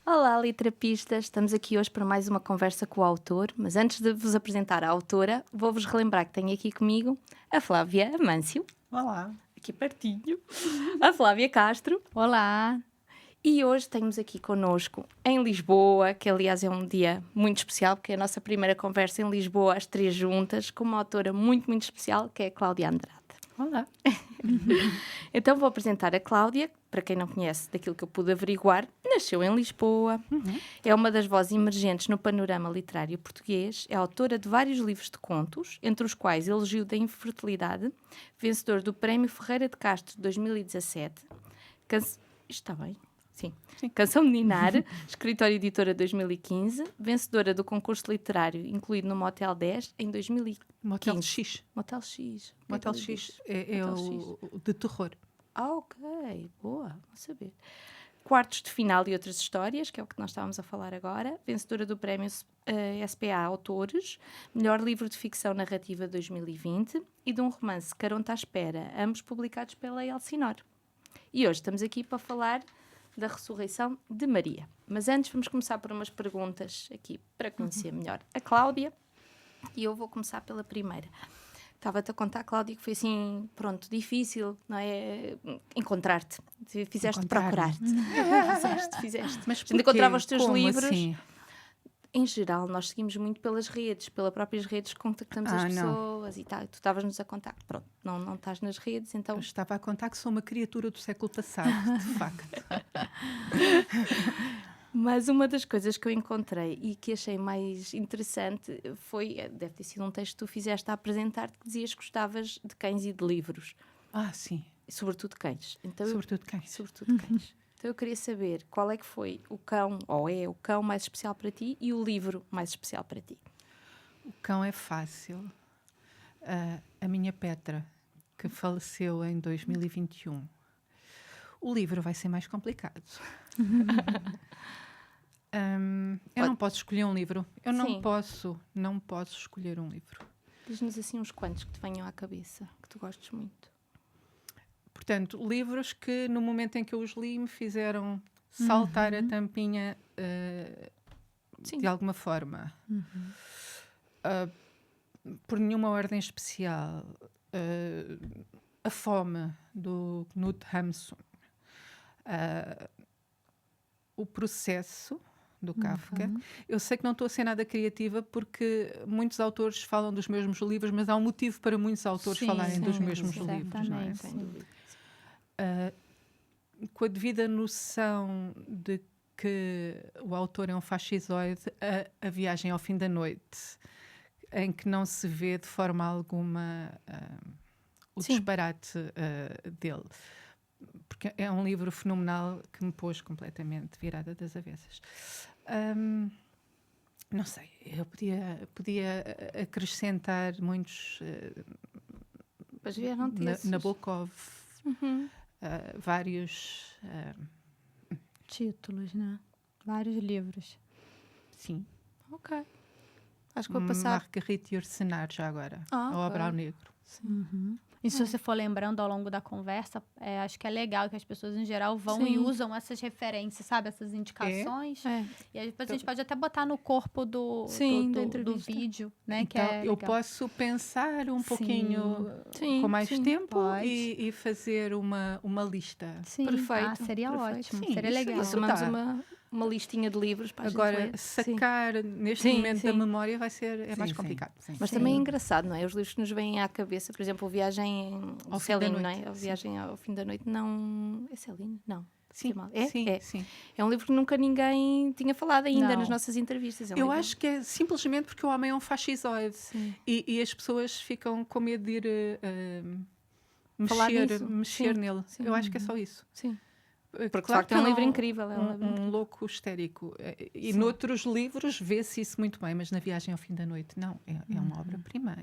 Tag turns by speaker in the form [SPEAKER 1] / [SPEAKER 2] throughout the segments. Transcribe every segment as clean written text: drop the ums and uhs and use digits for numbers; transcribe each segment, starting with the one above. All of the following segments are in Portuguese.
[SPEAKER 1] Olá, literapistas! Estamos aqui hoje para mais uma conversa com o autor, mas antes de vos apresentar a autora, vou-vos relembrar que tenho aqui comigo a Flávia Amâncio.
[SPEAKER 2] Olá!
[SPEAKER 1] Aqui pertinho. A Flávia Castro.
[SPEAKER 3] Olá!
[SPEAKER 1] E hoje temos aqui connosco, em Lisboa, que aliás é um dia muito especial, porque é a nossa primeira conversa em Lisboa, as três juntas, com uma autora muito, muito especial, que é a Cláudia Andrade.
[SPEAKER 2] Olá!
[SPEAKER 1] Então vou apresentar a Cláudia, para quem não conhece, daquilo que eu pude averiguar, nasceu em Lisboa, é uma das vozes emergentes no panorama literário português, é autora de vários livros de contos, entre os quais Elogio da Infertilidade, vencedor do Prémio Ferreira de Castro de 2017, está bem? Sim. Canção de Ninar, escritora e editora de 2015, vencedora do concurso literário incluído no Motel 10 em 2015.
[SPEAKER 2] Motel X.
[SPEAKER 1] Motel X.
[SPEAKER 2] Motel X é
[SPEAKER 1] Motel
[SPEAKER 2] o de terror.
[SPEAKER 1] Ah, ok. Boa. Vou saber. Quartos de Final e Outras Histórias, que é o que nós estávamos a falar agora. Vencedora do Prémio SPA Autores. Melhor livro de ficção narrativa de 2020. E de um romance, Caronte à Espera, ambos publicados pela Elsinor. E hoje estamos aqui para falar da ressurreição de Maria. Mas antes vamos começar por umas perguntas aqui para conhecer melhor a Cláudia. E eu vou começar pela primeira. Estava-te a contar, Cláudia, que foi assim, pronto, difícil, não é? Encontrar-te. Fizeste procurar-te. Fizeste.
[SPEAKER 2] Mas
[SPEAKER 1] porquê? Encontrava os teus
[SPEAKER 2] Como
[SPEAKER 1] livros.
[SPEAKER 2] Assim?
[SPEAKER 1] Em geral, nós seguimos muito pelas redes, pelas próprias redes que contactamos as pessoas e tal. Tu estavas-nos a contar. Pronto, não estás nas redes, então...
[SPEAKER 2] Eu estava a contar que sou uma criatura do século passado, de facto.
[SPEAKER 1] Mas uma das coisas que eu encontrei e que achei mais interessante foi, deve ter sido um texto que tu fizeste a apresentar-te, que dizias que gostavas de cães e de livros.
[SPEAKER 2] Ah, sim.
[SPEAKER 1] E sobretudo cães. Então,
[SPEAKER 2] Sobretudo cães.
[SPEAKER 1] Sobretudo cães. Então eu queria saber qual é que foi o cão, ou é o cão mais especial para ti e o livro mais especial para ti.
[SPEAKER 2] O cão é fácil. A minha Petra, que faleceu em 2021. O livro vai ser mais complicado. Eu não posso escolher um livro. Eu não posso escolher um livro.
[SPEAKER 1] Diz-nos assim uns quantos que te venham à cabeça, que tu gostes muito.
[SPEAKER 2] Portanto, livros que no momento em que eu os li me fizeram saltar a tampinha de alguma forma. Por nenhuma ordem especial. A Fome, do Knut Hamsun. O Processo, do Kafka. Eu sei que não estou a ser nada criativa porque muitos autores falam dos mesmos livros, mas há um motivo para muitos autores falarem dos mesmos livros, não é?
[SPEAKER 1] Sem dúvida.
[SPEAKER 2] Com a devida noção de que o autor é um fascisoide, a Viagem ao Fim da Noite, em que não se vê de forma alguma o disparate dele. Porque é um livro fenomenal que me pôs completamente virada das avessas. Não sei, eu podia acrescentar muitos... Nabokov, vários...
[SPEAKER 3] títulos, né? Vários livros.
[SPEAKER 2] Sim.
[SPEAKER 1] Ok. Acho que vou passar...
[SPEAKER 2] Marguerite Yourcenar, já agora. A Obra ao Negro.
[SPEAKER 3] Sim. E se você for lembrando ao longo da conversa, acho que é legal que as pessoas em geral vão e usam essas referências, sabe? Essas indicações. E aí depois a gente pode até botar no corpo do vídeo, né?
[SPEAKER 2] Então,
[SPEAKER 3] que é
[SPEAKER 2] eu
[SPEAKER 3] legal.
[SPEAKER 2] Posso pensar um pouquinho com mais tempo e fazer uma lista.
[SPEAKER 3] Sim.
[SPEAKER 1] Perfeito.
[SPEAKER 3] Seria ótimo.
[SPEAKER 2] Sim,
[SPEAKER 3] seria legal.
[SPEAKER 1] Somamos uma listinha de livros para
[SPEAKER 2] agora,
[SPEAKER 1] a gente ler.
[SPEAKER 2] sacar neste momento da memória é mais complicado.
[SPEAKER 1] Mas também é engraçado, não é? Os livros que nos vêm à cabeça, por exemplo, Viagem ao Celine, não é? A Viagem ao Fim da Noite, não... É Celine? Não.
[SPEAKER 2] Sim, sim.
[SPEAKER 1] É um livro que nunca ninguém tinha falado ainda nas nossas entrevistas.
[SPEAKER 2] Eu acho que é simplesmente porque o homem é um fascisoide e as pessoas ficam com medo de ir mexer nele. Sim. Eu acho que é só isso.
[SPEAKER 1] Sim.
[SPEAKER 2] Porque
[SPEAKER 1] de facto é um livro incrível.
[SPEAKER 2] Um louco histérico. E noutros livros vê-se isso muito bem, mas na Viagem ao Fim da Noite, não. É uma obra-prima.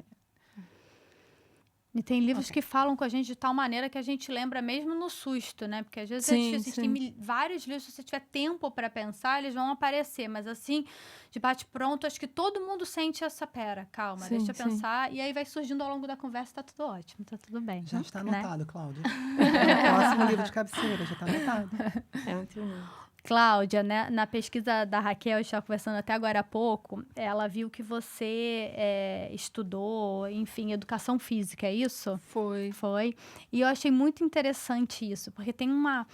[SPEAKER 3] E tem livros que falam com a gente de tal maneira que a gente lembra mesmo no susto, né? Porque às vezes é difícil. Tem vários livros, se você tiver tempo para pensar, eles vão aparecer. Mas assim, de bate-pronto, acho que todo mundo sente essa pera. Calma, deixa eu pensar. E aí vai surgindo ao longo da conversa, tá tudo ótimo, tá tudo bem.
[SPEAKER 4] Já está anotado, Cláudia. O próximo livro de cabeceira já está anotado.
[SPEAKER 1] É muito lindo.
[SPEAKER 3] Cláudia, né, na pesquisa da Raquel, eu estava conversando até agora há pouco, ela viu que você estudou, enfim, educação física, é isso?
[SPEAKER 2] Foi.
[SPEAKER 3] Foi. E eu achei muito interessante isso, porque tem uma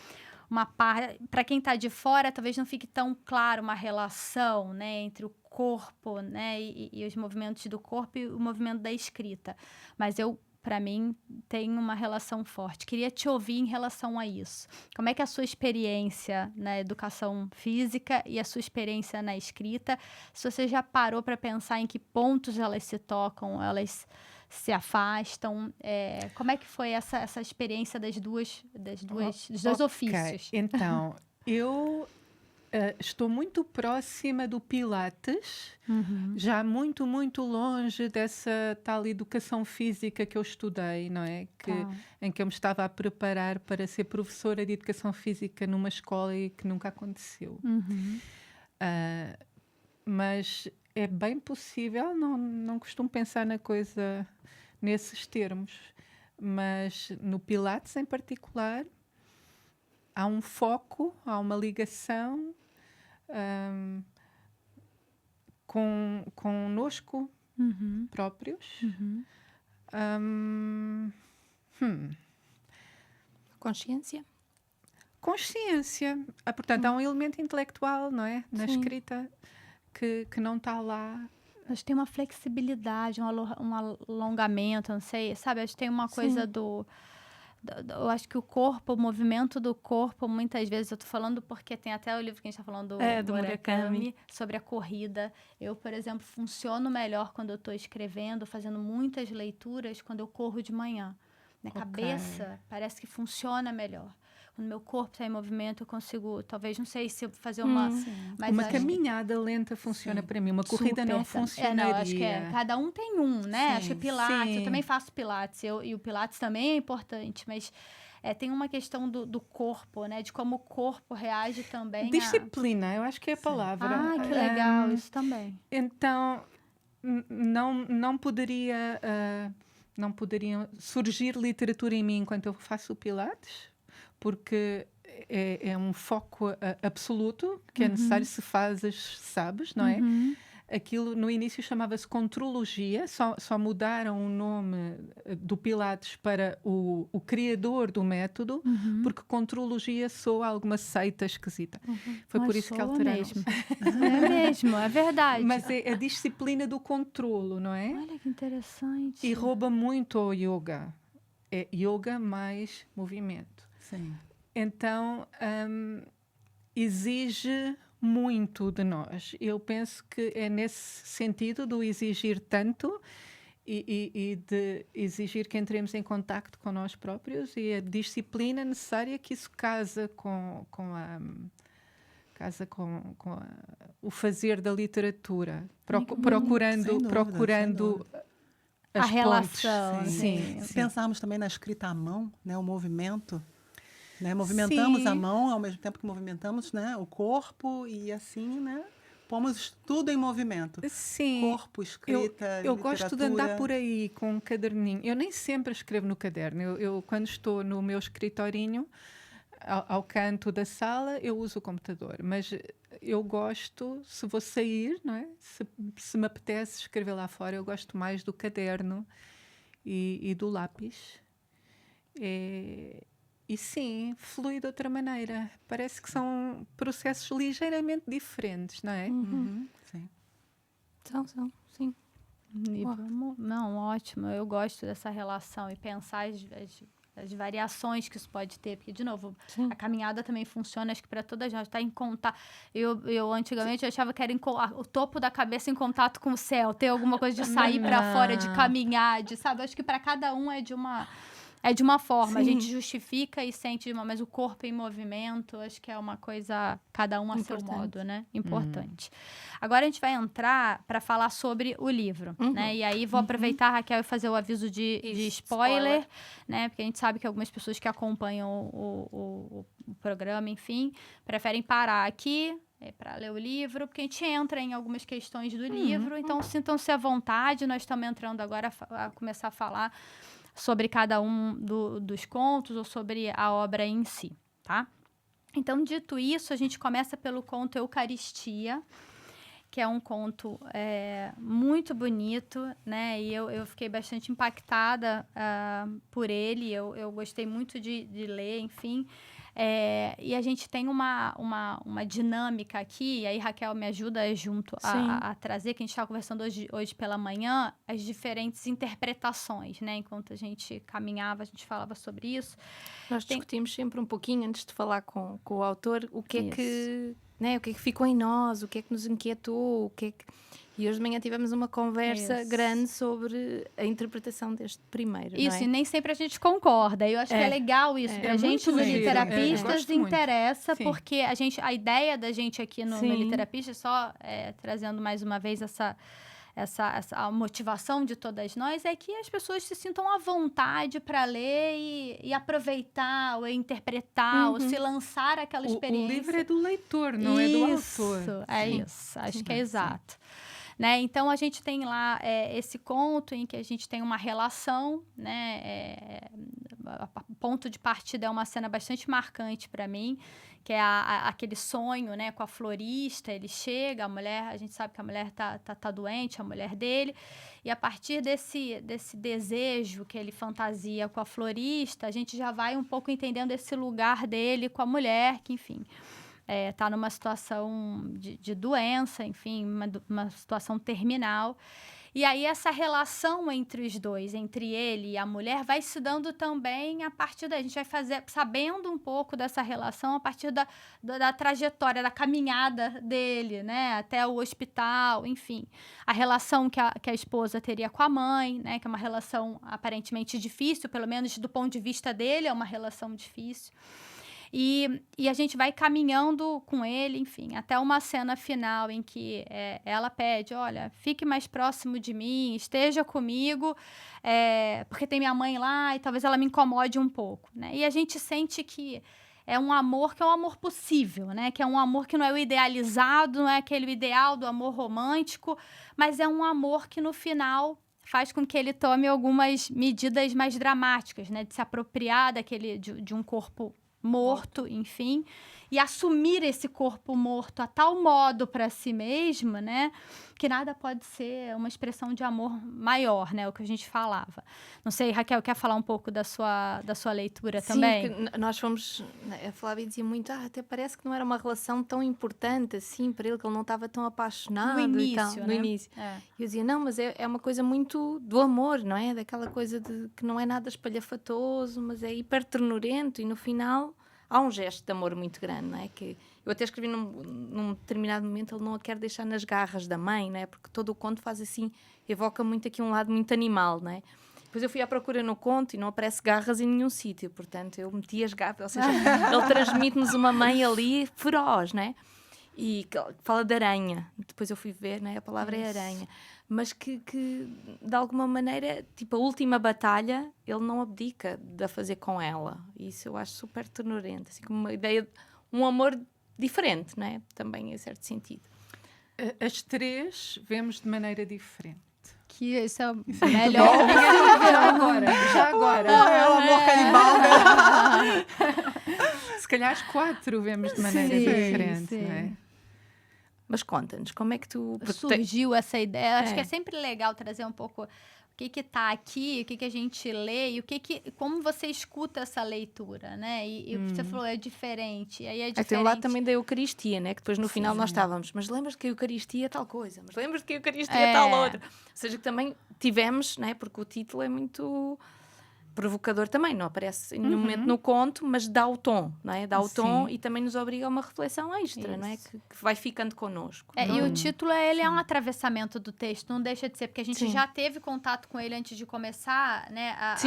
[SPEAKER 3] parte, para quem está de fora, talvez não fique tão claro uma relação, né, entre o corpo, né, e os movimentos do corpo e o movimento da escrita. Mas para mim, tem uma relação forte. Queria te ouvir em relação a isso. Como é que é a sua experiência na educação física e a sua experiência na escrita? Se você já parou para pensar em que pontos elas se tocam, elas se afastam. Como é que foi essa experiência dos dois ofícios?
[SPEAKER 2] Então, eu estou muito próxima do Pilates, já muito, muito longe dessa tal educação física que eu estudei, não é? Em que eu me estava a preparar para ser professora de educação física numa escola e que nunca aconteceu. Mas é bem possível, não costumo pensar na coisa nesses termos, mas no Pilates em particular há um foco, há uma ligação conosco próprios.
[SPEAKER 1] Consciência?
[SPEAKER 2] Consciência. Portanto, há um elemento intelectual, não é? Na escrita que não está lá.
[SPEAKER 3] Acho que tem uma flexibilidade, um alongamento, não sei, sabe? Acho que tem uma coisa eu acho que o corpo, o movimento do corpo, muitas vezes, eu tô falando porque tem até o livro que a gente tá falando do Murakami, sobre a corrida. Eu, por exemplo, funciono melhor quando eu tô escrevendo, fazendo muitas leituras, quando eu corro de manhã. Minha cabeça parece que funciona melhor. Quando meu corpo está em movimento, eu consigo, talvez, não sei se eu fazer uma
[SPEAKER 2] caminhada lenta funciona para mim, uma corrida não funcionaria.
[SPEAKER 3] Acho que cada um tem né? Acho que Pilates, eu também faço Pilates, e o Pilates também é importante, mas tem uma questão do corpo, né? De como o corpo reage também.
[SPEAKER 2] Disciplina, eu acho que é a palavra.
[SPEAKER 3] Ah, que legal, isso também.
[SPEAKER 2] Então, não poderia surgir literatura em mim enquanto eu faço o Pilates, porque é um foco absoluto que é necessário, se fazes, sabes, não é? Aquilo no início chamava-se contrologia, só mudaram o nome do Pilates para o criador do método, porque contrologia soa alguma seita esquisita. Foi por isso que alteraram.
[SPEAKER 3] É verdade.
[SPEAKER 2] Mas é a disciplina do controlo, não é?
[SPEAKER 3] Olha que interessante.
[SPEAKER 2] E rouba muito ao yoga. É yoga mais movimento.
[SPEAKER 4] Sim.
[SPEAKER 2] Então, exige muito de nós. Eu penso que é nesse sentido do exigir tanto e de exigir que entremos em contacto com nós próprios, e a disciplina necessária, que isso casa com o fazer da literatura, procurando
[SPEAKER 3] a relação.
[SPEAKER 2] Sim.
[SPEAKER 4] Se pensarmos também na escrita à mão, né, o movimento, né, movimentamos a mão ao mesmo tempo que movimentamos, né, o corpo, e assim, né, pomos tudo em movimento.
[SPEAKER 2] Sim.
[SPEAKER 4] Corpo, escrita,
[SPEAKER 2] eu gosto de andar por aí com um caderninho. Eu nem sempre escrevo no caderno. Eu quando estou no meu escritorinho, ao canto da sala, eu uso o computador. Mas eu gosto, se vou sair, não é? Se me apetece escrever lá fora, eu gosto mais do caderno e do lápis. E sim, flui de outra maneira. Parece que são processos ligeiramente diferentes, não é?
[SPEAKER 4] Sim.
[SPEAKER 1] São, sim.
[SPEAKER 3] Não, ótimo. Eu gosto dessa relação e pensar as variações que isso pode ter. Porque, de novo, a caminhada também funciona, acho que para todas nós. Está em contato. Eu antigamente achava que era o topo da cabeça em contato com o céu. Ter alguma coisa de sair para fora, de caminhar, sabe? Acho que para cada um é de uma forma. Sim. A gente justifica e sente mas o corpo em movimento, acho que é uma coisa, cada um a seu modo, né? Importante. Agora a gente vai entrar para falar sobre o livro, né? E aí vou aproveitar, Raquel, e fazer o aviso de spoiler, né? Porque a gente sabe que algumas pessoas que acompanham o programa, enfim, preferem parar aqui para ler o livro, porque a gente entra em algumas questões do livro, então sintam-se à vontade. Nós estamos entrando agora a começar a falar sobre cada um dos contos ou sobre a obra em si, tá? Então, dito isso, a gente começa pelo conto Eucaristia, que é um conto muito bonito, né? E eu fiquei bastante impactada por ele, eu gostei muito de ler, enfim. E a gente tem uma dinâmica aqui, e aí Raquel me ajuda junto a trazer, que a gente estava conversando hoje pela manhã, as diferentes interpretações, né? Enquanto a gente caminhava, a gente falava sobre isso.
[SPEAKER 1] Nós discutimos sempre um pouquinho, antes de falar com o autor, o que é que... Né? O que é que ficou em nós, o que é que nos inquietou, o que é que... E hoje de manhã tivemos uma conversa grande sobre a interpretação deste primeiro,
[SPEAKER 3] isso,
[SPEAKER 1] não é?
[SPEAKER 3] E nem sempre a gente concorda. Eu acho que é legal isso. Pra gente, no Literapistas, interessa, porque a ideia da gente aqui no Literapistas, só trazendo mais uma vez a motivação de todas nós, é que as pessoas se sintam à vontade para ler e aproveitar, ou interpretar, ou se lançar aquela experiência.
[SPEAKER 2] O livro é do leitor, não é do autor.
[SPEAKER 3] Isso, isso. Acho que é exato. Né? Então, a gente tem lá esse conto em que a gente tem uma relação, né? O ponto de partida é uma cena bastante marcante para mim, que é aquele sonho, né, com a florista. Ele chega, a gente sabe que a mulher tá doente, a mulher dele, e a partir desse desejo que ele fantasia com a florista, a gente já vai um pouco entendendo esse lugar dele com a mulher, que, enfim... tá numa situação de doença, enfim, uma situação terminal. E aí essa relação entre os dois, entre ele e a mulher, vai se dando também a partir daí. A gente vai sabendo um pouco dessa relação a partir da trajetória, da caminhada dele, né, até o hospital, enfim. A relação que a esposa teria com a mãe, né, que é uma relação aparentemente difícil, pelo menos do ponto de vista dele, é uma relação difícil. E a gente vai caminhando com ele, enfim, até uma cena final em que ela pede, olha, fique mais próximo de mim, esteja comigo, porque tem minha mãe lá e talvez ela me incomode um pouco, né? E a gente sente que é um amor que é um amor possível, né? Que é um amor que não é o idealizado, não é aquele ideal do amor romântico, mas é um amor que no final faz com que ele tome algumas medidas mais dramáticas, né? De se apropriar de um corpo morto, enfim, e assumir esse corpo morto a tal modo para si mesmo, né, que nada pode ser uma expressão de amor maior, né, o que a gente falava. Não sei, Raquel, quer falar um pouco da sua leitura também?
[SPEAKER 1] Sim, nós fomos, a Flávia dizia muito, até parece que não era uma relação tão importante assim para ele, que ele não estava tão apaixonado
[SPEAKER 3] no início,
[SPEAKER 1] e tal,
[SPEAKER 3] né?
[SPEAKER 1] No início. E eu dizia, não, mas é uma coisa muito do amor, não é? Daquela coisa que não é nada espalhafatoso, mas é hiper ternurento, e no final há um gesto de amor muito grande, não é? Que eu até escrevi num determinado momento, ele não a quer deixar nas garras da mãe, não é? Porque todo o conto faz assim, evoca muito aqui um lado muito animal, não é? Depois eu fui à procura no conto e não aparece garras em nenhum sítio, portanto eu meti as garras, ou seja, ele transmite-nos uma mãe ali feroz, não é? E que fala de aranha, depois eu fui ver, não é? A palavra é aranha, mas que de alguma maneira, tipo, a última batalha ele não abdica de a fazer com ela, isso eu acho super ternurente, assim como uma ideia de um amor diferente, não é? Também em certo sentido.
[SPEAKER 2] As três vemos de maneira diferente.
[SPEAKER 3] Que isso é melhor.
[SPEAKER 2] Já agora.
[SPEAKER 4] É o amor canibal, né?
[SPEAKER 2] Se calhar as quatro vemos de maneira diferente, não é?
[SPEAKER 1] Mas conta-nos, como é que
[SPEAKER 3] surgiu essa ideia? Acho que é sempre legal trazer um pouco o que está aqui, o que a gente lê e como você escuta essa leitura, né? E o que você falou é diferente. Aí é diferente.
[SPEAKER 1] Tem o lado também da Eucaristia, né? Que depois no final nós estávamos, mas lembras que a Eucaristia é tal coisa, mas lembras que a Eucaristia é tal outra. Ou seja, que também tivemos, né? Porque o título é muito provocador também, não aparece em nenhum momento no conto, mas dá o tom, não é? Dá o tom e também nos obriga a uma reflexão extra, não é? Que vai ficando connosco.
[SPEAKER 3] E o título, ele é um atravessamento do texto, não deixa de ser, porque a gente já teve contato com ele antes de começar, né? A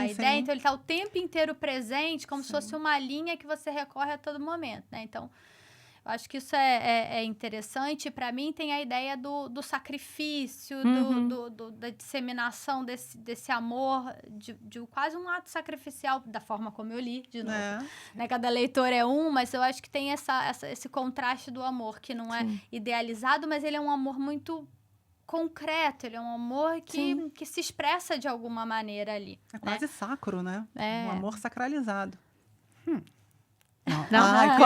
[SPEAKER 3] ideia, então ele está o tempo inteiro presente, como se fosse uma linha que você recorre a todo momento, né? Então, eu acho que isso é interessante. Para mim, tem a ideia do sacrifício, da disseminação desse amor, de quase um ato sacrificial, da forma como eu li, de novo. Né? Cada leitor é mas eu acho que tem esse contraste do amor, que não é idealizado, mas ele é um amor muito concreto, ele é um amor que se expressa de alguma maneira ali.
[SPEAKER 4] É quase sacro, né? Um amor sacralizado.
[SPEAKER 1] Não?
[SPEAKER 4] Ai,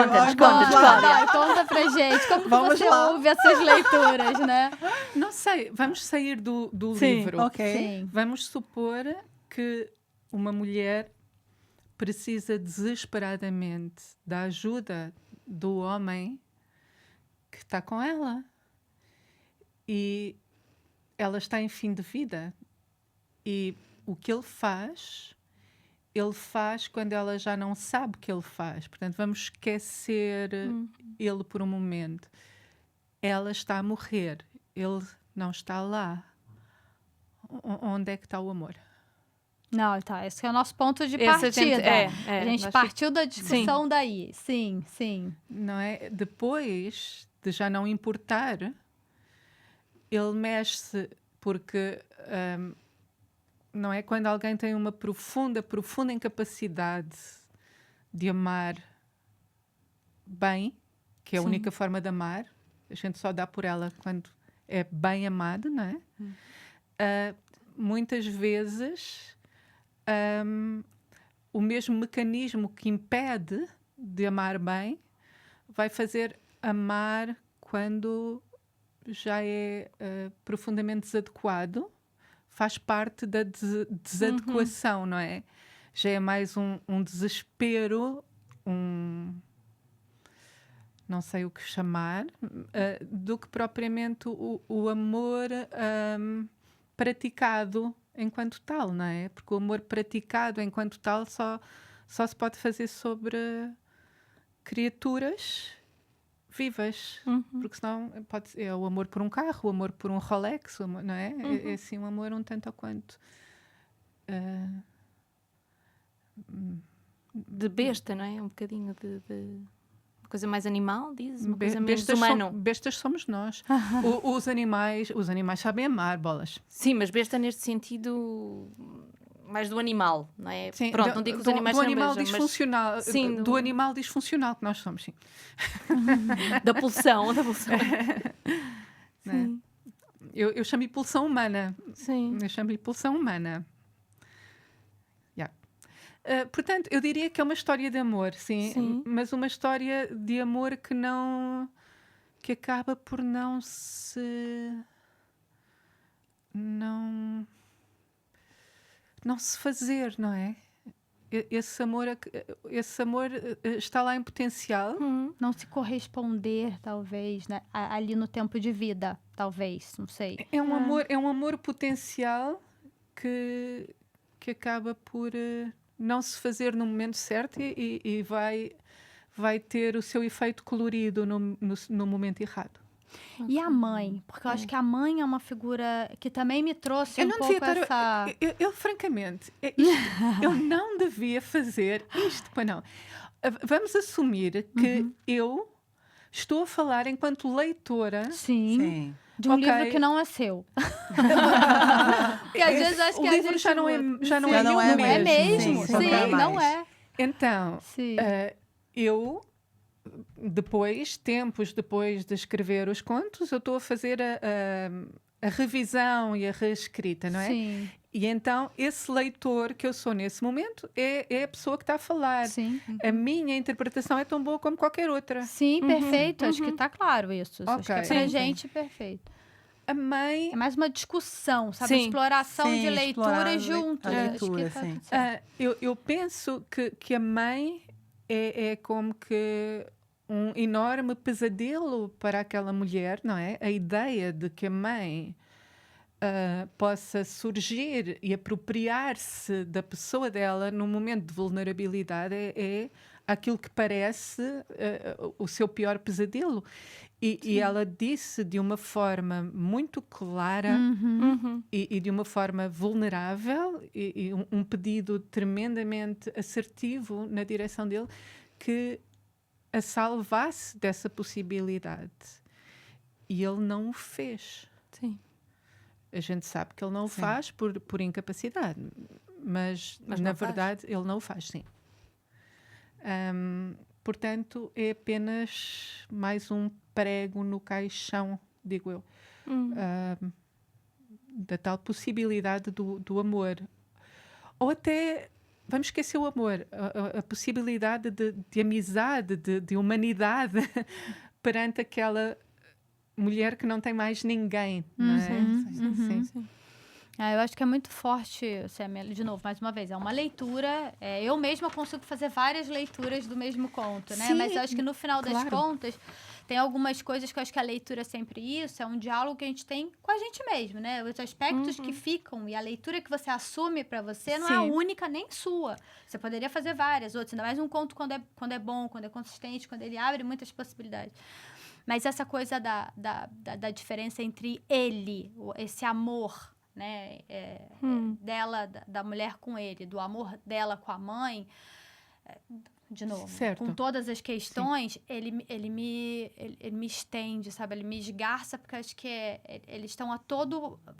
[SPEAKER 3] Conta pra gente. Como que
[SPEAKER 4] Vamos
[SPEAKER 3] você
[SPEAKER 4] lá.
[SPEAKER 3] ouve essas leituras, né?
[SPEAKER 2] Não sei, vamos sair do
[SPEAKER 1] Sim,
[SPEAKER 2] livro.
[SPEAKER 4] Ok.
[SPEAKER 3] Sim.
[SPEAKER 2] Vamos supor que uma mulher precisa desesperadamente da ajuda do homem que está com ela. E ela está em fim de vida. E o que ele faz quando ela já não sabe que ele faz. Portanto, vamos esquecer ele por um momento. Ela está a morrer. Ele não está lá. Onde é que está o amor?
[SPEAKER 3] Não, tá. Esse é o nosso ponto de
[SPEAKER 1] Esse a
[SPEAKER 3] partida.
[SPEAKER 1] gente-
[SPEAKER 3] a gente
[SPEAKER 1] nós
[SPEAKER 3] partiu da discussão daí. Sim, sim.
[SPEAKER 2] Não é? Depois de já não importar, ele mexe-se porque não é quando alguém tem uma profunda incapacidade de amar bem, que é a única forma de amar, a gente só dá por ela quando é bem amado, não é? Muitas vezes o mesmo mecanismo que impede de amar bem vai fazer amar quando já é profundamente desadequado, faz parte da desadequação, não é? Já é mais um desespero, não sei o que chamar, do que propriamente o amor praticado enquanto tal, não é? Porque o amor praticado enquanto tal só se pode fazer sobre criaturas vivas, porque senão é o amor por um carro, o amor por um Rolex, não é? É assim um amor um tanto ou quanto
[SPEAKER 1] De besta, não é? Um bocadinho de uma coisa mais animal, diz, uma coisa menos humano.
[SPEAKER 2] Bestas somos nós. Os animais sabem amar, bolas.
[SPEAKER 1] Sim, mas besta neste sentido mais do animal, não é?
[SPEAKER 2] Sim,
[SPEAKER 1] Pronto, não digo que os animais
[SPEAKER 2] do
[SPEAKER 1] são
[SPEAKER 2] animal
[SPEAKER 1] beijam,
[SPEAKER 2] disfuncional,
[SPEAKER 1] mas... Sim,
[SPEAKER 2] do animal disfuncional que nós somos, sim.
[SPEAKER 1] da pulsão.
[SPEAKER 2] Sim. Eu chamo-lhe pulsão humana.
[SPEAKER 1] Sim.
[SPEAKER 2] Eu chamo-lhe pulsão humana. Yeah. Portanto, eu diria que é uma história de amor, sim. Mas uma história de amor que acaba por não se fazer, não é? Esse amor está lá em potencial.
[SPEAKER 3] Não se corresponder, talvez, né? Ali no tempo de vida, talvez, não sei.
[SPEAKER 2] É um amor potencial que acaba por não se fazer no momento certo e vai ter o seu efeito colorido no momento errado.
[SPEAKER 3] E a mãe? Porque eu acho que a mãe é uma figura que também me trouxe um pouco essa...
[SPEAKER 2] Eu francamente, eu não devia fazer isto, pois não. Vamos assumir que eu estou a falar enquanto leitora.
[SPEAKER 3] Sim. De um livro que não é seu. Porque às vezes acho que
[SPEAKER 2] o livro já não é
[SPEAKER 3] mesmo. Sim, não é.
[SPEAKER 2] Então, eu... tempos depois de escrever os contos, eu estou a fazer a revisão e a reescrita, não é?
[SPEAKER 3] Sim.
[SPEAKER 2] E então, esse leitor que eu sou nesse momento é a pessoa que está a falar.
[SPEAKER 3] Sim.
[SPEAKER 2] A minha interpretação é tão boa como qualquer outra.
[SPEAKER 3] Sim, perfeito. Acho que está claro isso.
[SPEAKER 2] Okay.
[SPEAKER 3] Acho que é pra gente perfeito.
[SPEAKER 2] A mãe...
[SPEAKER 3] É mais uma discussão, sabe? Exploração de leituras juntos.
[SPEAKER 4] Leitura,
[SPEAKER 3] sim.
[SPEAKER 2] Eu penso que a mãe é como que um enorme pesadelo para aquela mulher, não é? A ideia de que a mãe possa surgir e apropriar-se da pessoa dela num momento de vulnerabilidade é aquilo que parece o seu pior pesadelo. E ela disse de uma forma muito clara e de uma forma vulnerável e um pedido tremendamente assertivo na direção dele que a salvasse dessa possibilidade. E ele não o fez.
[SPEAKER 1] Sim.
[SPEAKER 2] A gente sabe que ele não o faz por incapacidade, mas na verdade ele não o faz, sim. Portanto, é apenas mais um prego no caixão, digo eu, da tal possibilidade do amor. Ou até vamos esquecer o amor, a possibilidade de amizade, de humanidade perante aquela mulher que não tem mais ninguém, não é? Sim.
[SPEAKER 3] Eu acho que é muito forte, de novo, mais uma vez, é uma leitura. Eu mesma consigo fazer várias leituras do mesmo conto, né?
[SPEAKER 2] Sim,
[SPEAKER 3] mas eu acho que no final das
[SPEAKER 2] claro.
[SPEAKER 3] contas, tem algumas coisas que eu acho que a leitura é sempre isso, é um diálogo que a gente tem com a gente mesmo, né? Os aspectos que ficam e a leitura que você assume pra você não é a única nem sua. Você poderia fazer várias outras, ainda mais um conto quando é bom, quando é consistente, quando ele abre muitas possibilidades. Mas essa coisa da diferença entre ele, esse amor, né, dela, da mulher com ele, do amor dela com a mãe, de novo,
[SPEAKER 2] certo.
[SPEAKER 3] com todas as questões, ele me estende, sabe? Ele me esgarça, porque acho que eles estão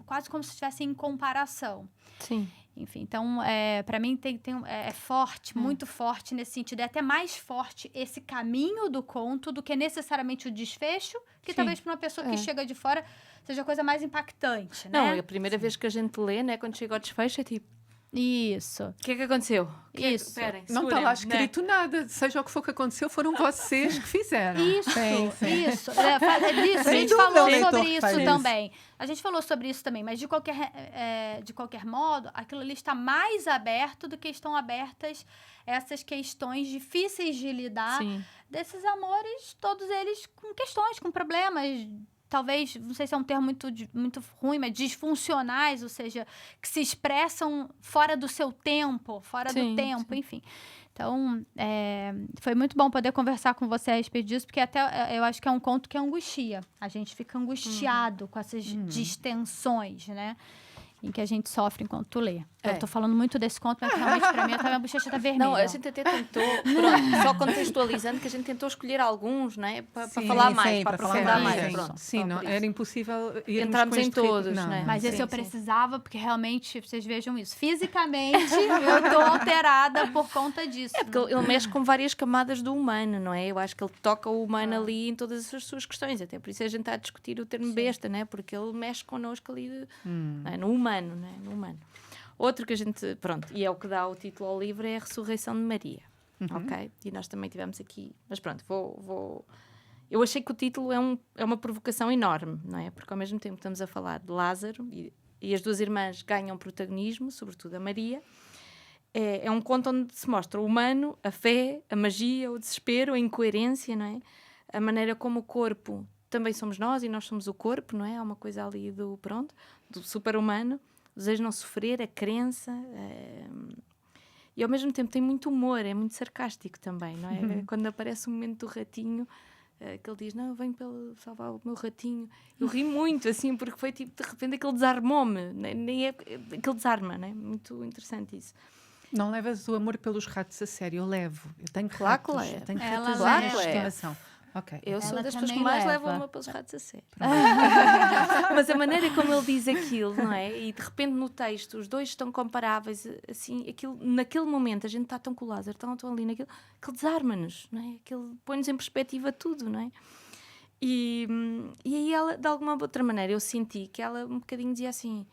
[SPEAKER 3] quase como se estivessem em comparação.
[SPEAKER 1] Sim.
[SPEAKER 3] Enfim, então, para mim, é forte, muito forte nesse sentido. É até mais forte esse caminho do conto do que necessariamente o desfecho, que talvez para uma pessoa que chega de fora seja a coisa mais impactante, né?
[SPEAKER 1] Não, é a primeira vez que a gente lê, né? Quando chega ao desfecho, é tipo...
[SPEAKER 3] Isso.
[SPEAKER 1] O que é que aconteceu?
[SPEAKER 3] Isso.
[SPEAKER 1] Esperem,
[SPEAKER 2] Não está lá escrito nada, seja o que for que aconteceu, foram vocês que fizeram.
[SPEAKER 3] Isso. A gente
[SPEAKER 4] dúvida,
[SPEAKER 3] falou
[SPEAKER 4] o leitor
[SPEAKER 3] sobre
[SPEAKER 4] que
[SPEAKER 3] isso
[SPEAKER 4] faz
[SPEAKER 3] também. A gente falou sobre isso também, mas de qualquer modo, aquilo ali está mais aberto do que estão abertas essas questões difíceis de lidar, desses amores, todos eles com questões, com problemas, talvez, não sei se é um termo muito ruim, mas disfuncionais, ou seja, que se expressam fora do seu tempo, fora do tempo, enfim. Então, foi muito bom poder conversar com você a respeito disso, porque até eu acho que é um conto que angustia. A gente fica angustiado com essas distensões, né? Em que a gente sofre enquanto lê. Eu tô falando muito desse conto, mas realmente pra mim a minha bochecha tá vermelha.
[SPEAKER 1] Não, a gente até tentou, pronto, só contextualizando, que a gente tentou escolher alguns, né? Para falar mais, para aprofundar mais. Pronto,
[SPEAKER 2] sim, não, era impossível
[SPEAKER 1] entrarmos em todos, né?
[SPEAKER 3] Mas esse eu precisava, porque realmente, vocês vejam isso, fisicamente eu tô alterada por conta disso.
[SPEAKER 1] Porque ele mexe com várias camadas do humano, não é? Eu acho que ele toca o humano ali em todas as suas questões, até por isso a gente está a discutir o termo besta, né? Porque ele mexe connosco ali no humano, né? No humano. Outro que a gente, pronto, e é o que dá o título ao livro, é a Ressurreição de Maria, ok? E nós também tivemos aqui, mas pronto, eu achei que o título é uma provocação enorme, não é? Porque ao mesmo tempo estamos a falar de Lázaro e as duas irmãs ganham protagonismo, sobretudo a Maria. É um conto onde se mostra o humano, a fé, a magia, o desespero, a incoerência, não é? A maneira como o corpo, também somos nós e nós somos o corpo, não é? Há uma coisa ali do super-humano. O desejo de não sofrer, a crença, e ao mesmo tempo tem muito humor, é muito sarcástico também, não é? Quando aparece o momento do ratinho, que ele diz, não, eu venho para salvar o meu ratinho. Eu ri muito, assim, porque foi tipo, de repente aquele desarmou-me, nem aquele desarma, não é? Muito interessante isso.
[SPEAKER 2] Não levas o amor pelos ratos a sério, eu levo. Eu tenho
[SPEAKER 1] claro
[SPEAKER 2] ratos,
[SPEAKER 1] que
[SPEAKER 2] eu tenho ratos
[SPEAKER 1] claro
[SPEAKER 2] de estimação. Okay.
[SPEAKER 1] Eu sou
[SPEAKER 3] Ela
[SPEAKER 1] das pessoas que
[SPEAKER 3] também
[SPEAKER 1] mais
[SPEAKER 3] leva.
[SPEAKER 1] levam pelos ratos a sério. Mas a maneira como ele diz aquilo, não é? E de repente no texto os dois estão comparáveis, assim, naquele momento a gente está tão com o Lázaro, tão ali naquilo, que ele desarma-nos, não é? Que ele põe-nos em perspectiva tudo, não é? E aí ela, de alguma outra maneira, eu senti que ela um bocadinho dizia assim,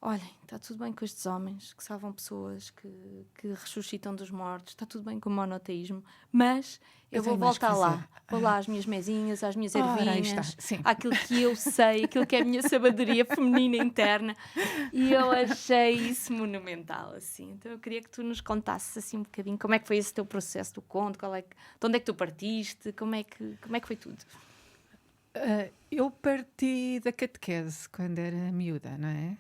[SPEAKER 1] olhem, está tudo bem com estes homens que salvam pessoas, que ressuscitam dos mortos, está tudo bem com o monoteísmo, mas eu vou voltar lá. Vou lá às minhas mesinhas, às minhas ervinhas, àquilo que eu sei, aquilo que é a minha sabedoria feminina interna. E eu achei isso monumental, assim. Então eu queria que tu nos contasses assim um bocadinho como é que foi esse teu processo do conto, de onde é que tu partiste, como é que foi tudo?
[SPEAKER 2] Eu parti da catequese quando era miúda, não é?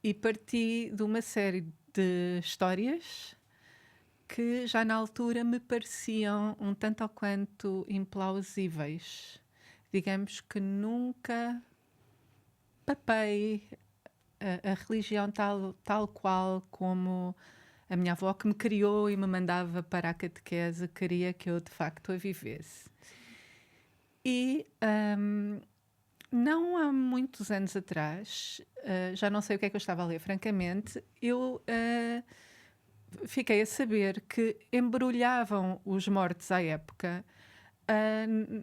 [SPEAKER 2] E parti de uma série de histórias que já na altura me pareciam um tanto ou quanto implausíveis. Digamos que nunca papei a religião tal qual como a minha avó, que me criou e me mandava para a catequese, queria que eu de facto a vivesse. E não há muitos anos atrás, já não sei o que é que eu estava a ler, francamente, eu fiquei a saber que embrulhavam os mortos à época,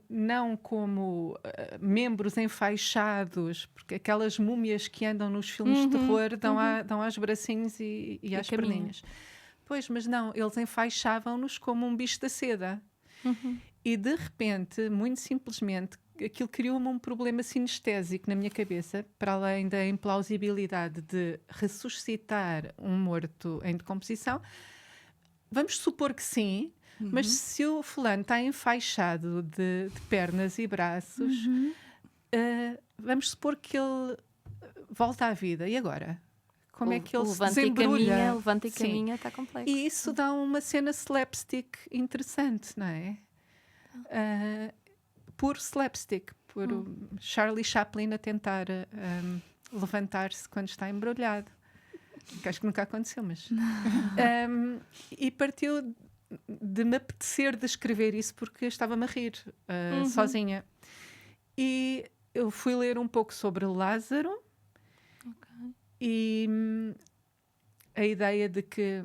[SPEAKER 2] não como membros enfaixados, porque aquelas múmias que andam nos filmes de terror dão aos bracinhos e às perninhas. depois, mas não, eles enfaixavam-nos como um bicho da seda. E de repente, muito simplesmente, aquilo criou-me um problema sinestésico na minha cabeça, para além da implausibilidade de ressuscitar um morto em decomposição. Vamos supor que sim, mas se o fulano está enfaixado de pernas e braços, vamos supor que ele volta à vida. E agora? Como é que ele se desembrulha?
[SPEAKER 1] Levanta e caminha, está complexo.
[SPEAKER 2] E isso dá uma cena slapstick interessante, não é? Por slapstick, por Charlie Chaplin a tentar levantar-se quando está embrulhado. Que acho que nunca aconteceu, mas... e partiu de me apetecer de escrever isso porque estava-me a rir sozinha. E eu fui ler um pouco sobre Lázaro e a ideia de que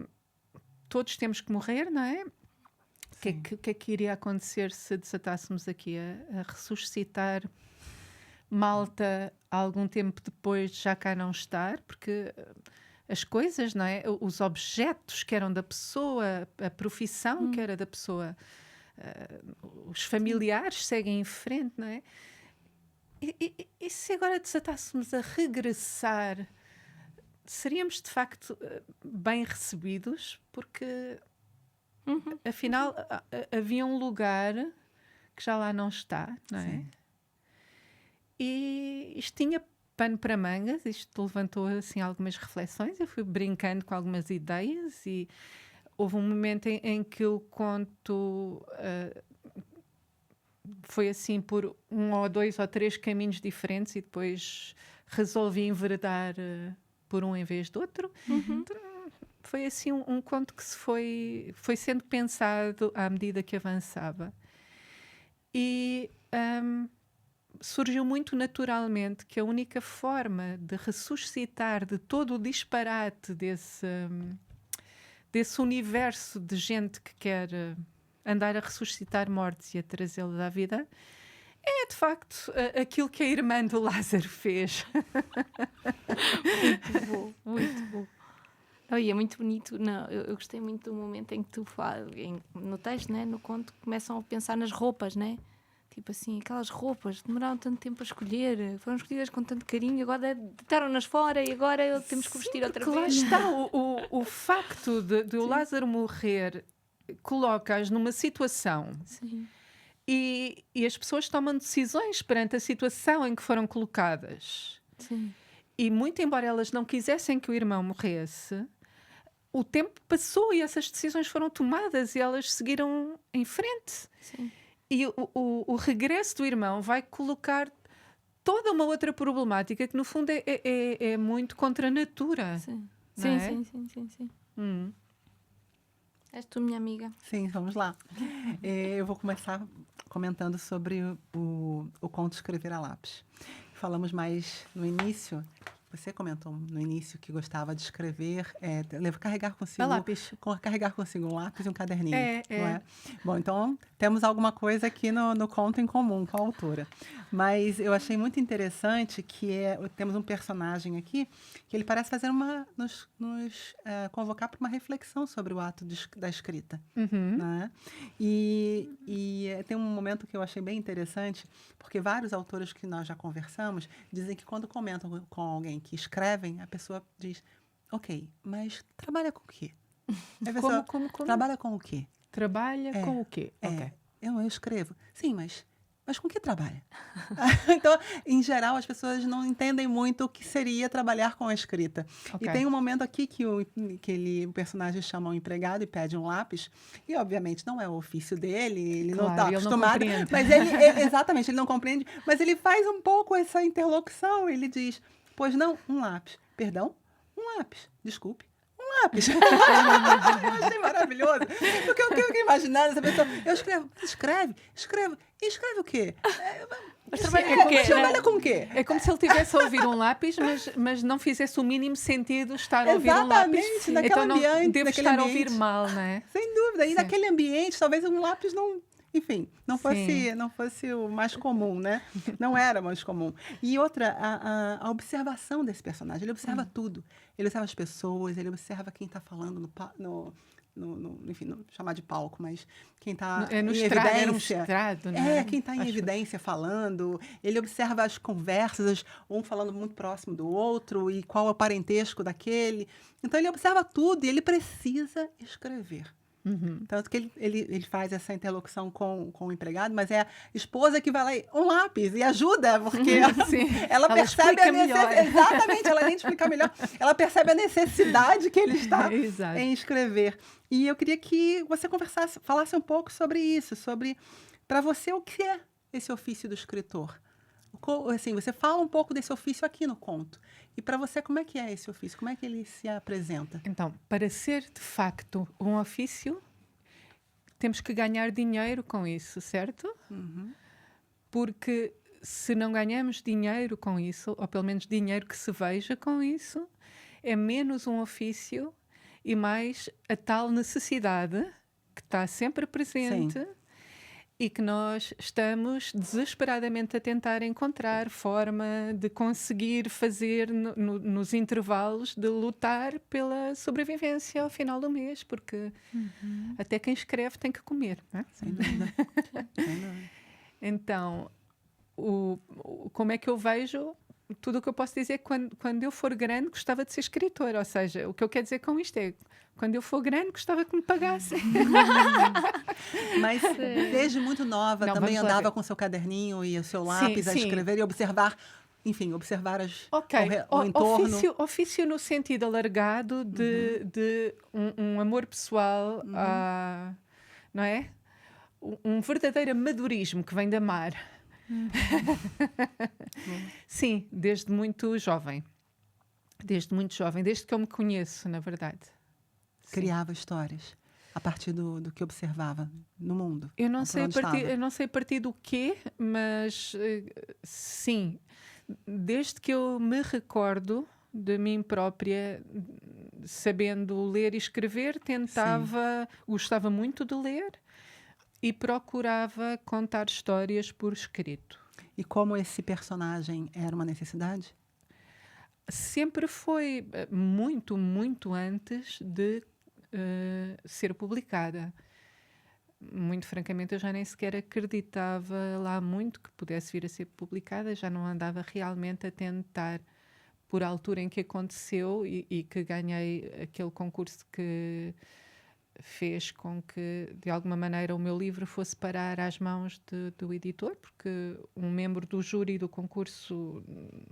[SPEAKER 2] todos temos que morrer, não é? O que é que iria acontecer se desatássemos aqui a ressuscitar malta algum tempo depois de já cá não estar? Porque as coisas, não é? Os objetos que eram da pessoa, a profissão que era da pessoa, os familiares seguem em frente, não é? E se agora desatássemos a regressar, seríamos de facto bem recebidos, porque afinal havia um lugar que já lá não está, não é? Sim. E isto tinha pano para mangas, isto levantou assim algumas reflexões, eu fui brincando com algumas ideias e houve um momento em que o conto foi assim por 1 ou 2 ou 3 caminhos diferentes e depois resolvi enveredar por um em vez do outro. Então, foi assim um conto que foi sendo pensado à medida que avançava. E surgiu muito naturalmente que a única forma de ressuscitar de todo o disparate desse universo de gente que quer andar a ressuscitar mortes e a trazê-los à vida é, de facto, aquilo que a irmã do Lázaro fez.
[SPEAKER 1] Muito bom, muito bom. Oh, e é muito bonito. Não, eu gostei muito do momento em que tu falas, no texto, né, no conto, começam a pensar nas roupas, né? Tipo assim, aquelas roupas demoraram tanto tempo a escolher, foram escolhidas com tanto carinho, agora deitaram-nas fora e agora temos que vestir outra vez.
[SPEAKER 2] Lá está, o facto de o Lázaro morrer coloca-as numa situação.
[SPEAKER 1] Sim.
[SPEAKER 2] E as pessoas tomam decisões perante a situação em que foram colocadas.
[SPEAKER 1] Sim.
[SPEAKER 2] E muito embora elas não quisessem que o irmão morresse, o tempo passou e essas decisões foram tomadas e elas seguiram em frente.
[SPEAKER 1] Sim.
[SPEAKER 2] E o regresso do irmão vai colocar toda uma outra problemática que no fundo é muito contra a natura.
[SPEAKER 1] Sim.
[SPEAKER 2] Não é?
[SPEAKER 1] Sim. És tu, minha amiga.
[SPEAKER 4] Sim, vamos lá. Eu vou começar comentando sobre o conto Escrever a Lápis. Falamos mais no início. Você comentou no início que gostava de escrever, carregar consigo um lápis e um caderninho, não é? Bom, então temos alguma coisa aqui no conto em comum com a autora. Mas eu achei muito interessante que temos um personagem aqui que ele parece fazer nos convocar para uma reflexão sobre o ato da escrita. Né? E tem um momento que eu achei bem interessante, porque vários autores que nós já conversamos dizem que quando comentam com alguém que escrevem, a pessoa diz, ok, mas trabalha com o quê? A pessoa, como? Trabalha com o quê?
[SPEAKER 2] Trabalha com o quê? Okay.
[SPEAKER 4] Eu escrevo. Sim, mas com que trabalha? Então, em geral, as pessoas não entendem muito o que seria trabalhar com a escrita. Okay. E tem um momento aqui que o personagem chama um empregado e pede um lápis, e obviamente não é o ofício dele, ele não está acostumado, mas exatamente, ele não compreende, mas ele faz um pouco essa interlocução, ele diz, pois não, um lápis. Perdão? Um lápis. Desculpe. Um lápis. Eu achei maravilhoso. Porque eu fiquei imaginando essa pessoa. Eu escrevo. E escreve o quê? Trabalha com o quê?
[SPEAKER 2] É como se ele tivesse a ouvir um lápis, mas não fizesse o mínimo sentido estar a ouvir um lápis.
[SPEAKER 4] Exatamente, naquele ambiente.
[SPEAKER 2] Deve estar a ouvir mal, não é?
[SPEAKER 4] Sem dúvida. E naquele ambiente, talvez um lápis não enfim, não fosse o mais comum, né? Não era mais comum. E outra, a observação desse personagem. Ele observa tudo. Ele observa as pessoas, ele observa quem está falando enfim, não chamar de palco, mas quem está em evidência.
[SPEAKER 2] Estrado, né?
[SPEAKER 4] Quem está em evidência falando. Ele observa as conversas, um falando muito próximo do outro, e qual é o parentesco daquele. Então, ele observa tudo e ele precisa escrever. Tanto que ele faz essa interlocução com o empregado, mas é a esposa que vai lá um lápis e ajuda, porque ela percebe a necessidade. Exatamente, ela nem explica melhor. Ela percebe a necessidade que ele está em escrever. E eu queria que você falasse um pouco sobre isso, sobre, para você, o que é esse ofício do escritor. Assim, você fala um pouco desse ofício aqui no conto. E para você, como é que é esse ofício? Como é que ele se apresenta?
[SPEAKER 2] Então, para ser de facto um ofício, temos que ganhar dinheiro com isso, certo? Porque se não ganhamos dinheiro com isso, ou pelo menos dinheiro que se veja com isso, é menos um ofício e mais a tal necessidade que está sempre presente. Sim. E que nós estamos desesperadamente a tentar encontrar forma de conseguir fazer nos intervalos, de lutar pela sobrevivência ao final do mês, porque até quem escreve tem que comer, não é?
[SPEAKER 4] Sem dúvida.
[SPEAKER 2] Então, como é que eu vejo? Tudo o que eu posso dizer, quando eu for grande, gostava de ser escritora. Ou seja, o que eu quero dizer com isto é, quando eu for grande, gostava que me pagassem.
[SPEAKER 4] Mas desde muito nova também andava com seu caderninho e o seu lápis a escrever e observar, enfim, observar o entorno.
[SPEAKER 2] Ofício no sentido alargado de um amor pessoal, não é? Um verdadeiro amadorismo que vem de amar. Sim, desde muito jovem. Desde que eu me conheço, na verdade.
[SPEAKER 4] Criava histórias a partir do que observava no mundo.
[SPEAKER 2] Eu não sei a partir do quê, mas sim, desde que eu me recordo de mim própria, sabendo ler e escrever, gostava muito de ler e procurava contar histórias por escrito.
[SPEAKER 4] E como esse personagem era uma necessidade?
[SPEAKER 2] Sempre foi muito, muito antes de ser publicada. Muito francamente, eu já nem sequer acreditava lá muito que pudesse vir a ser publicada, já não andava realmente a tentar, por a altura em que aconteceu e que ganhei aquele concurso que fez com que, de alguma maneira, o meu livro fosse parar às mãos do editor, porque um membro do júri do concurso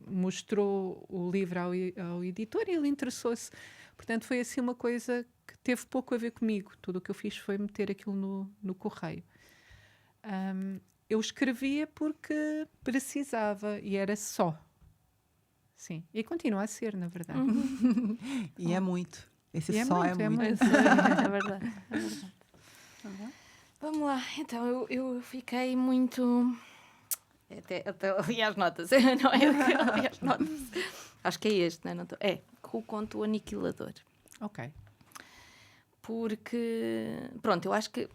[SPEAKER 2] mostrou o livro ao editor e ele interessou-se. Portanto, foi assim uma coisa que teve pouco a ver comigo. Tudo o que eu fiz foi meter aquilo no correio. Eu escrevia porque precisava e era só. Sim, e continua a ser, na verdade.
[SPEAKER 4] E é muito. Esse só é muito.
[SPEAKER 1] É verdade. Vamos lá. Então, eu fiquei muito... Até li as notas. Não é o que eu li as notas. Acho que é este, não é? Não tô... com o conto O Aniquilador.
[SPEAKER 2] Ok.
[SPEAKER 1] Porque, pronto, eu acho que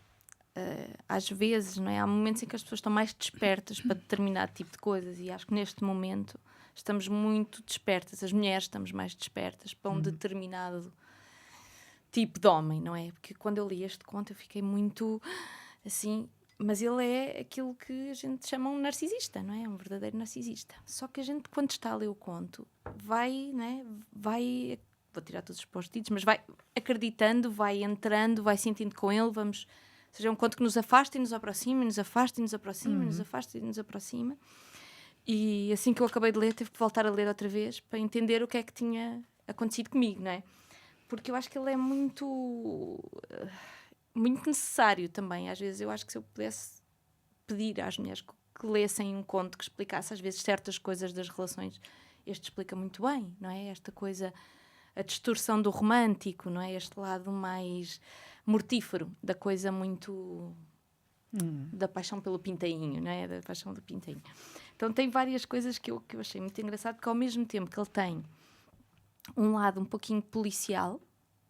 [SPEAKER 1] às vezes, não é? Há momentos em que as pessoas estão mais despertas para determinado tipo de coisas e acho que neste momento estamos muito despertas. As mulheres estamos mais despertas para um determinado tipo de homem, não é? Porque quando eu li este conto eu fiquei muito assim, mas ele é aquilo que a gente chama um narcisista, não é? Um verdadeiro narcisista. Só que a gente, quando está a ler o conto, vai, não é? Vou tirar todos os post-its, mas vai acreditando, vai entrando, vai sentindo com ele, ou seja, é um conto que nos afasta e nos aproxima, nos afasta e nos aproxima, nos afasta e nos aproxima. E assim que eu acabei de ler, tive que voltar a ler outra vez para entender o que é que tinha acontecido comigo, não é? Porque eu acho que ele é muito necessário também. Às vezes eu acho que se eu pudesse pedir às mulheres que lessem um conto que explicasse às vezes certas coisas das relações, este explica muito bem, não é? Esta coisa, a distorção do romântico, não é? Este lado mais mortífero da coisa muito... da paixão pelo pintainho, não é? Da paixão do pintainho. Então tem várias coisas que eu achei muito engraçado, porque ao mesmo tempo que ele tem um lado um pouquinho policial,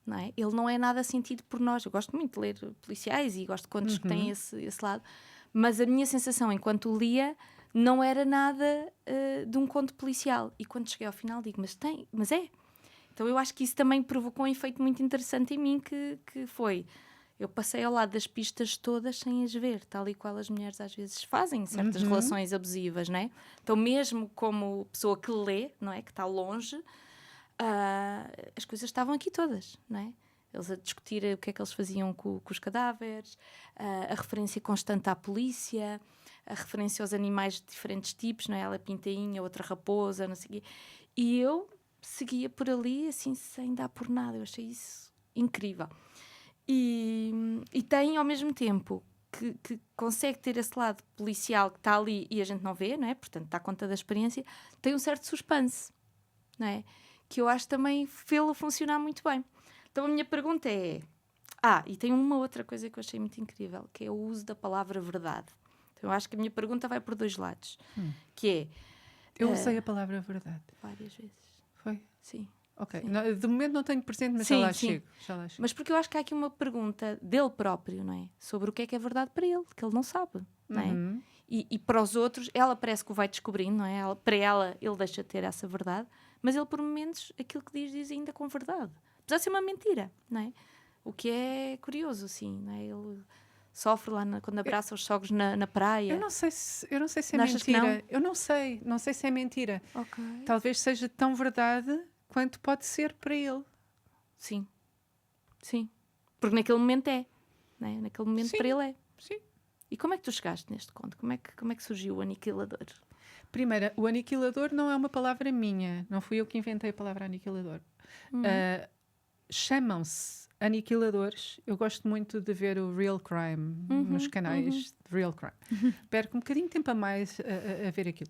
[SPEAKER 1] não é? Ele não é nada sentido por nós. Eu gosto muito de ler policiais e gosto de contos que têm esse lado, Mas a minha sensação enquanto lia não era nada de um conto policial. E quando cheguei ao final digo, mas é. Então eu acho que isso também provocou um efeito muito interessante em mim, que foi... Eu passei ao lado das pistas todas sem as ver, tal e qual as mulheres às vezes fazem, certas relações abusivas, não é? Então mesmo como pessoa que lê, não é? Que está longe, as coisas estavam aqui todas, não é? Eles a discutir o que é que eles faziam com os cadáveres, a referência constante à polícia, a referência aos animais de diferentes tipos, não é? Ela é pintainha, outra raposa, não sei o quê. E eu seguia por ali, assim, sem dar por nada. Eu achei isso incrível. E tem, ao mesmo tempo, que consegue ter esse lado policial que está ali e a gente não vê, não é? Portanto, dá conta da experiência, tem um certo suspense, não é? Que eu acho também fê-lo funcionar muito bem. Então, a minha pergunta é... e tem uma outra coisa que eu achei muito incrível, que é o uso da palavra verdade. Então, eu acho que a minha pergunta vai por dois lados, que é...
[SPEAKER 2] Eu usei a palavra verdade.
[SPEAKER 1] Várias vezes.
[SPEAKER 2] Foi?
[SPEAKER 1] Sim.
[SPEAKER 2] Ok.
[SPEAKER 1] Sim.
[SPEAKER 2] De momento não tenho presente, mas
[SPEAKER 1] Sim,
[SPEAKER 2] já lá
[SPEAKER 1] sim.
[SPEAKER 2] chego.
[SPEAKER 1] Mas porque eu acho que há aqui uma pergunta dele próprio, não é? Sobre o que é verdade para ele, que ele não sabe, não é? E para os outros, ela parece que o vai descobrindo, não é? Para ela, ele deixa de ter essa verdade, mas ele, por momentos, aquilo que diz ainda com verdade. Apesar de ser uma mentira, não é? O que é curioso, assim, não é? Ele sofre lá quando abraça os sogros na praia.
[SPEAKER 2] Eu não sei se é
[SPEAKER 1] Não achas que
[SPEAKER 2] mentira.
[SPEAKER 1] não?
[SPEAKER 2] Eu não sei se é mentira.
[SPEAKER 1] Ok.
[SPEAKER 2] Talvez seja tão verdade quanto pode ser para ele.
[SPEAKER 1] Sim. Sim. Porque naquele momento é. Não é? Naquele momento
[SPEAKER 2] Sim.
[SPEAKER 1] para ele é.
[SPEAKER 2] Sim.
[SPEAKER 1] E como é que tu chegaste neste conto? Como é que surgiu o aniquilador?
[SPEAKER 2] Primeiro, o aniquilador não é uma palavra minha. Não fui eu que inventei a palavra aniquilador. Chamam-se aniquiladores. Eu gosto muito de ver o Real Crime nos canais de Real Crime. Perco um bocadinho de tempo a mais a ver aquilo.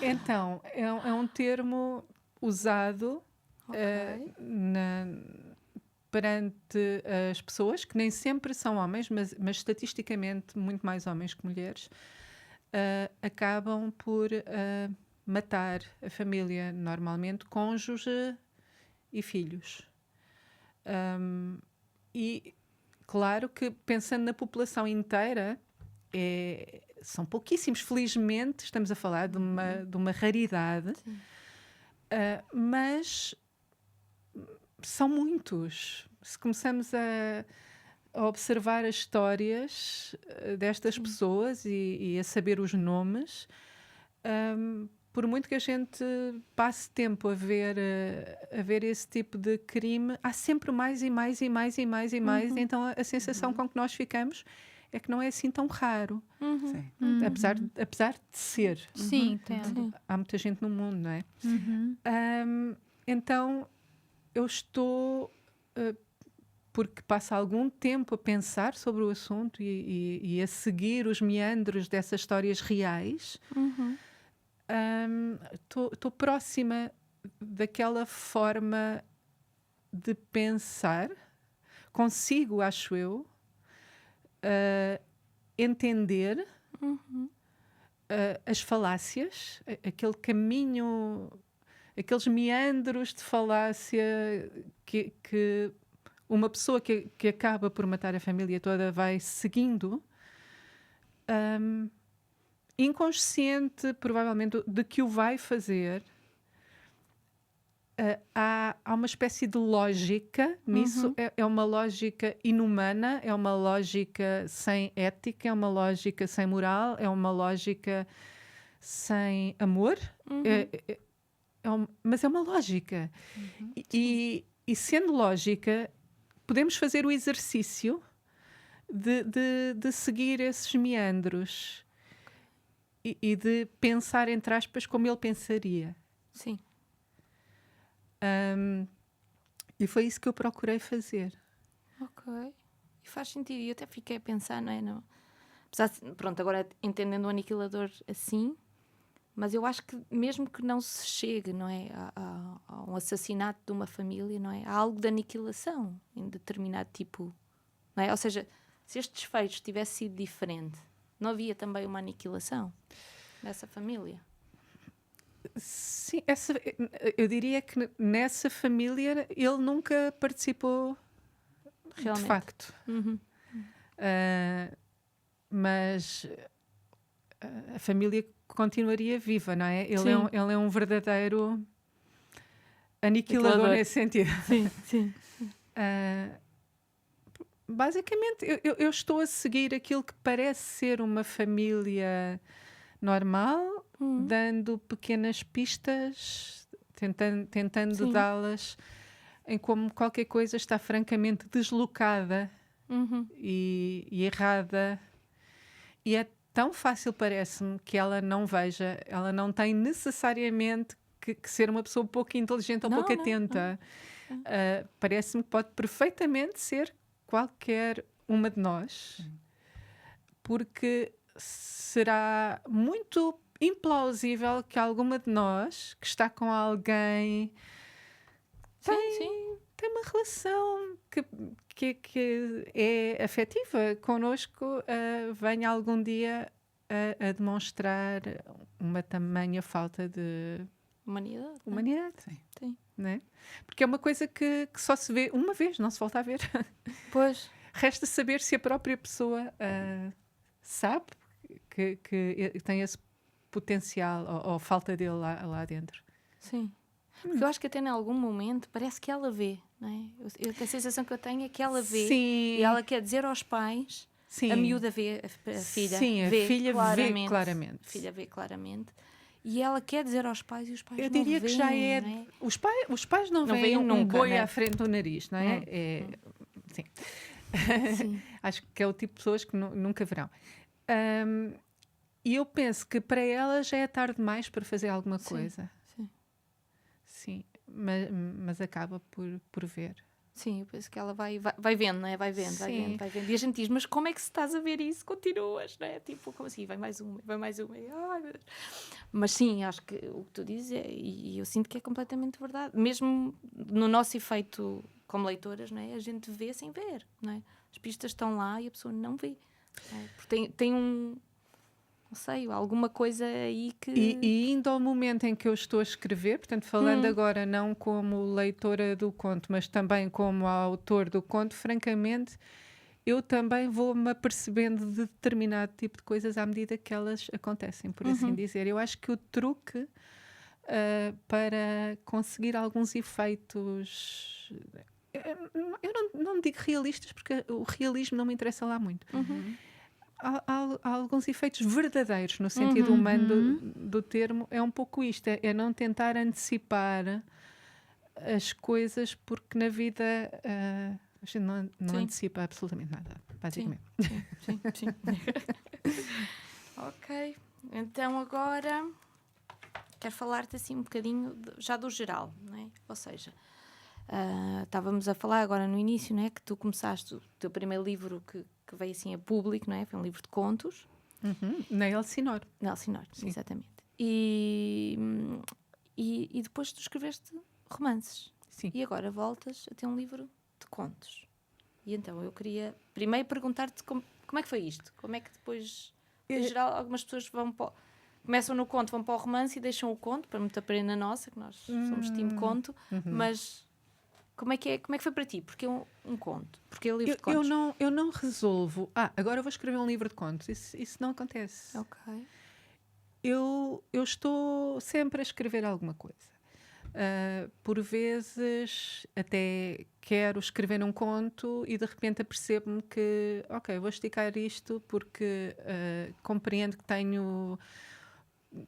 [SPEAKER 2] Então, é um termo usado perante as pessoas, que nem sempre são homens, mas estatisticamente muito mais homens que mulheres, acabam por matar a família, normalmente cônjuge e filhos. E claro que, pensando na população inteira, são pouquíssimos. Felizmente, estamos a falar de uma raridade, mas são muitos. Se começamos a observar as histórias destas pessoas e a saber os nomes, por muito que a gente passe tempo a ver esse tipo de crime, há sempre mais e mais e mais e mais e mais. Então a sensação com que nós ficamos é que não é assim tão raro.
[SPEAKER 4] Sim.
[SPEAKER 2] Apesar de ser.
[SPEAKER 3] Sim, entendo.
[SPEAKER 2] Há muita gente no mundo, não é? Então eu estou... porque passo algum tempo a pensar sobre o assunto e a seguir os meandros dessas histórias reais, estou próxima daquela forma de pensar. Consigo, acho eu, entender as falácias, aquele caminho, aqueles meandros de falácia que uma pessoa que acaba por matar a família toda vai seguindo, inconsciente, provavelmente, de que o vai fazer. Há uma espécie de lógica nisso. É uma lógica inumana, é uma lógica sem ética, é uma lógica sem moral, é uma lógica sem amor. Mas é uma lógica. E sendo lógica, podemos fazer o exercício de seguir esses meandros e de pensar, entre aspas, como ele pensaria.
[SPEAKER 1] Sim.
[SPEAKER 2] E foi isso que eu procurei fazer.
[SPEAKER 1] Ok. E faz sentido. E eu até fiquei a pensar, não é? Não. Apesar de, pronto, agora entendendo o aniquilador assim, mas eu acho que mesmo que não se chegue, não é, a um assassinato de uma família, não é? Há algo de aniquilação em determinado tipo, não é? Ou seja, se este desfecho tivesse sido diferente, não havia também uma aniquilação dessa família?
[SPEAKER 2] Sim, eu diria que nessa família ele nunca participou. Realmente. De facto. mas a família continuaria viva, não é? Ele,
[SPEAKER 1] Sim.
[SPEAKER 2] ele é um verdadeiro aniquilador nesse sentido.
[SPEAKER 1] Sim, sim.
[SPEAKER 2] Basicamente, eu estou a seguir aquilo que parece ser uma família normal, dando pequenas pistas, tentando dá-las em como qualquer coisa está francamente deslocada e errada. E é tão fácil, parece-me, que ela não veja, ela não tem necessariamente que ser uma pessoa pouco inteligente ou pouco atenta. Parece-me que pode perfeitamente ser qualquer uma de nós, porque será muito implausível que alguma de nós que está com alguém tem uma relação que é afetiva connosco, venha algum dia a demonstrar uma tamanha falta de humanidade.
[SPEAKER 1] Sim.
[SPEAKER 2] Né? Porque é uma coisa que só se vê uma vez, não se volta a ver.
[SPEAKER 1] Pois.
[SPEAKER 2] Resta saber se a própria pessoa sabe que tem esse potencial ou falta dele lá dentro.
[SPEAKER 1] Sim. Porque eu acho que até em algum momento parece que ela vê, não é? A sensação que eu tenho é que ela vê.
[SPEAKER 2] Sim.
[SPEAKER 1] E ela quer dizer aos pais, a miúda vê, a filha vê claramente. A filha vê claramente. E ela quer dizer aos pais e os pais
[SPEAKER 2] eu
[SPEAKER 1] não
[SPEAKER 2] diria
[SPEAKER 1] veem,
[SPEAKER 2] que já é.
[SPEAKER 1] Não é?
[SPEAKER 2] Os pais não veem
[SPEAKER 1] nunca,
[SPEAKER 2] boi
[SPEAKER 1] né?
[SPEAKER 2] à frente do nariz, não é? Sim.
[SPEAKER 1] Sim.
[SPEAKER 2] Acho que é o tipo de pessoas que nunca verão. E eu penso que para ela já é tarde demais para fazer alguma coisa. Sim. Mas acaba por ver.
[SPEAKER 1] Sim, eu penso que ela vai vendo, não é? Vai vendo. E a gente diz, mas como é que se estás a ver isso? Continuas, não é? Tipo, como assim? Vai mais uma. Ai, meu Deus. Mas sim, acho que o que tu dizes e eu sinto que é completamente verdade. Mesmo no nosso efeito como leitoras, não é? A gente vê sem ver, não é? As pistas estão lá e a pessoa não vê. Não é? Porque tem não sei, alguma coisa aí que...
[SPEAKER 2] E indo ao momento em que eu estou a escrever, portanto, falando agora não como leitora do conto, mas também como autor do conto, francamente, eu também vou-me apercebendo de determinado tipo de coisas à medida que elas acontecem, por assim dizer. Eu acho que o truque para conseguir alguns efeitos... Eu não digo realistas, porque o realismo não me interessa lá muito. Há alguns efeitos verdadeiros no sentido humano do termo, é um pouco isto, é não tentar antecipar as coisas, porque na vida a gente não antecipa absolutamente nada, basicamente.
[SPEAKER 1] Sim. Ok, então agora quero falar-te assim um bocadinho já do geral, não é? Ou seja, estávamos a falar agora no início, não é? Que tu começaste o teu primeiro livro que veio assim a público, não é? Foi um livro de contos.
[SPEAKER 2] Na Elsinor.
[SPEAKER 1] Na Elsinor, exatamente. E depois tu escreveste romances.
[SPEAKER 2] Sim.
[SPEAKER 1] E agora voltas a ter um livro de contos. E então eu queria primeiro perguntar-te como é que foi isto? Como é que depois, em geral, algumas pessoas começam no conto, vão para o romance e deixam o conto, para muita pena nossa, que nós somos time conto, mas... Como é que foi para ti? Porque é um conto? Porque é um livro de contos?
[SPEAKER 2] Eu não resolvo. Agora vou escrever um livro de contos. Isso não acontece.
[SPEAKER 1] Ok.
[SPEAKER 2] Eu estou sempre a escrever alguma coisa. Por vezes até quero escrever um conto e de repente apercebo-me que, ok, vou esticar isto porque compreendo que tenho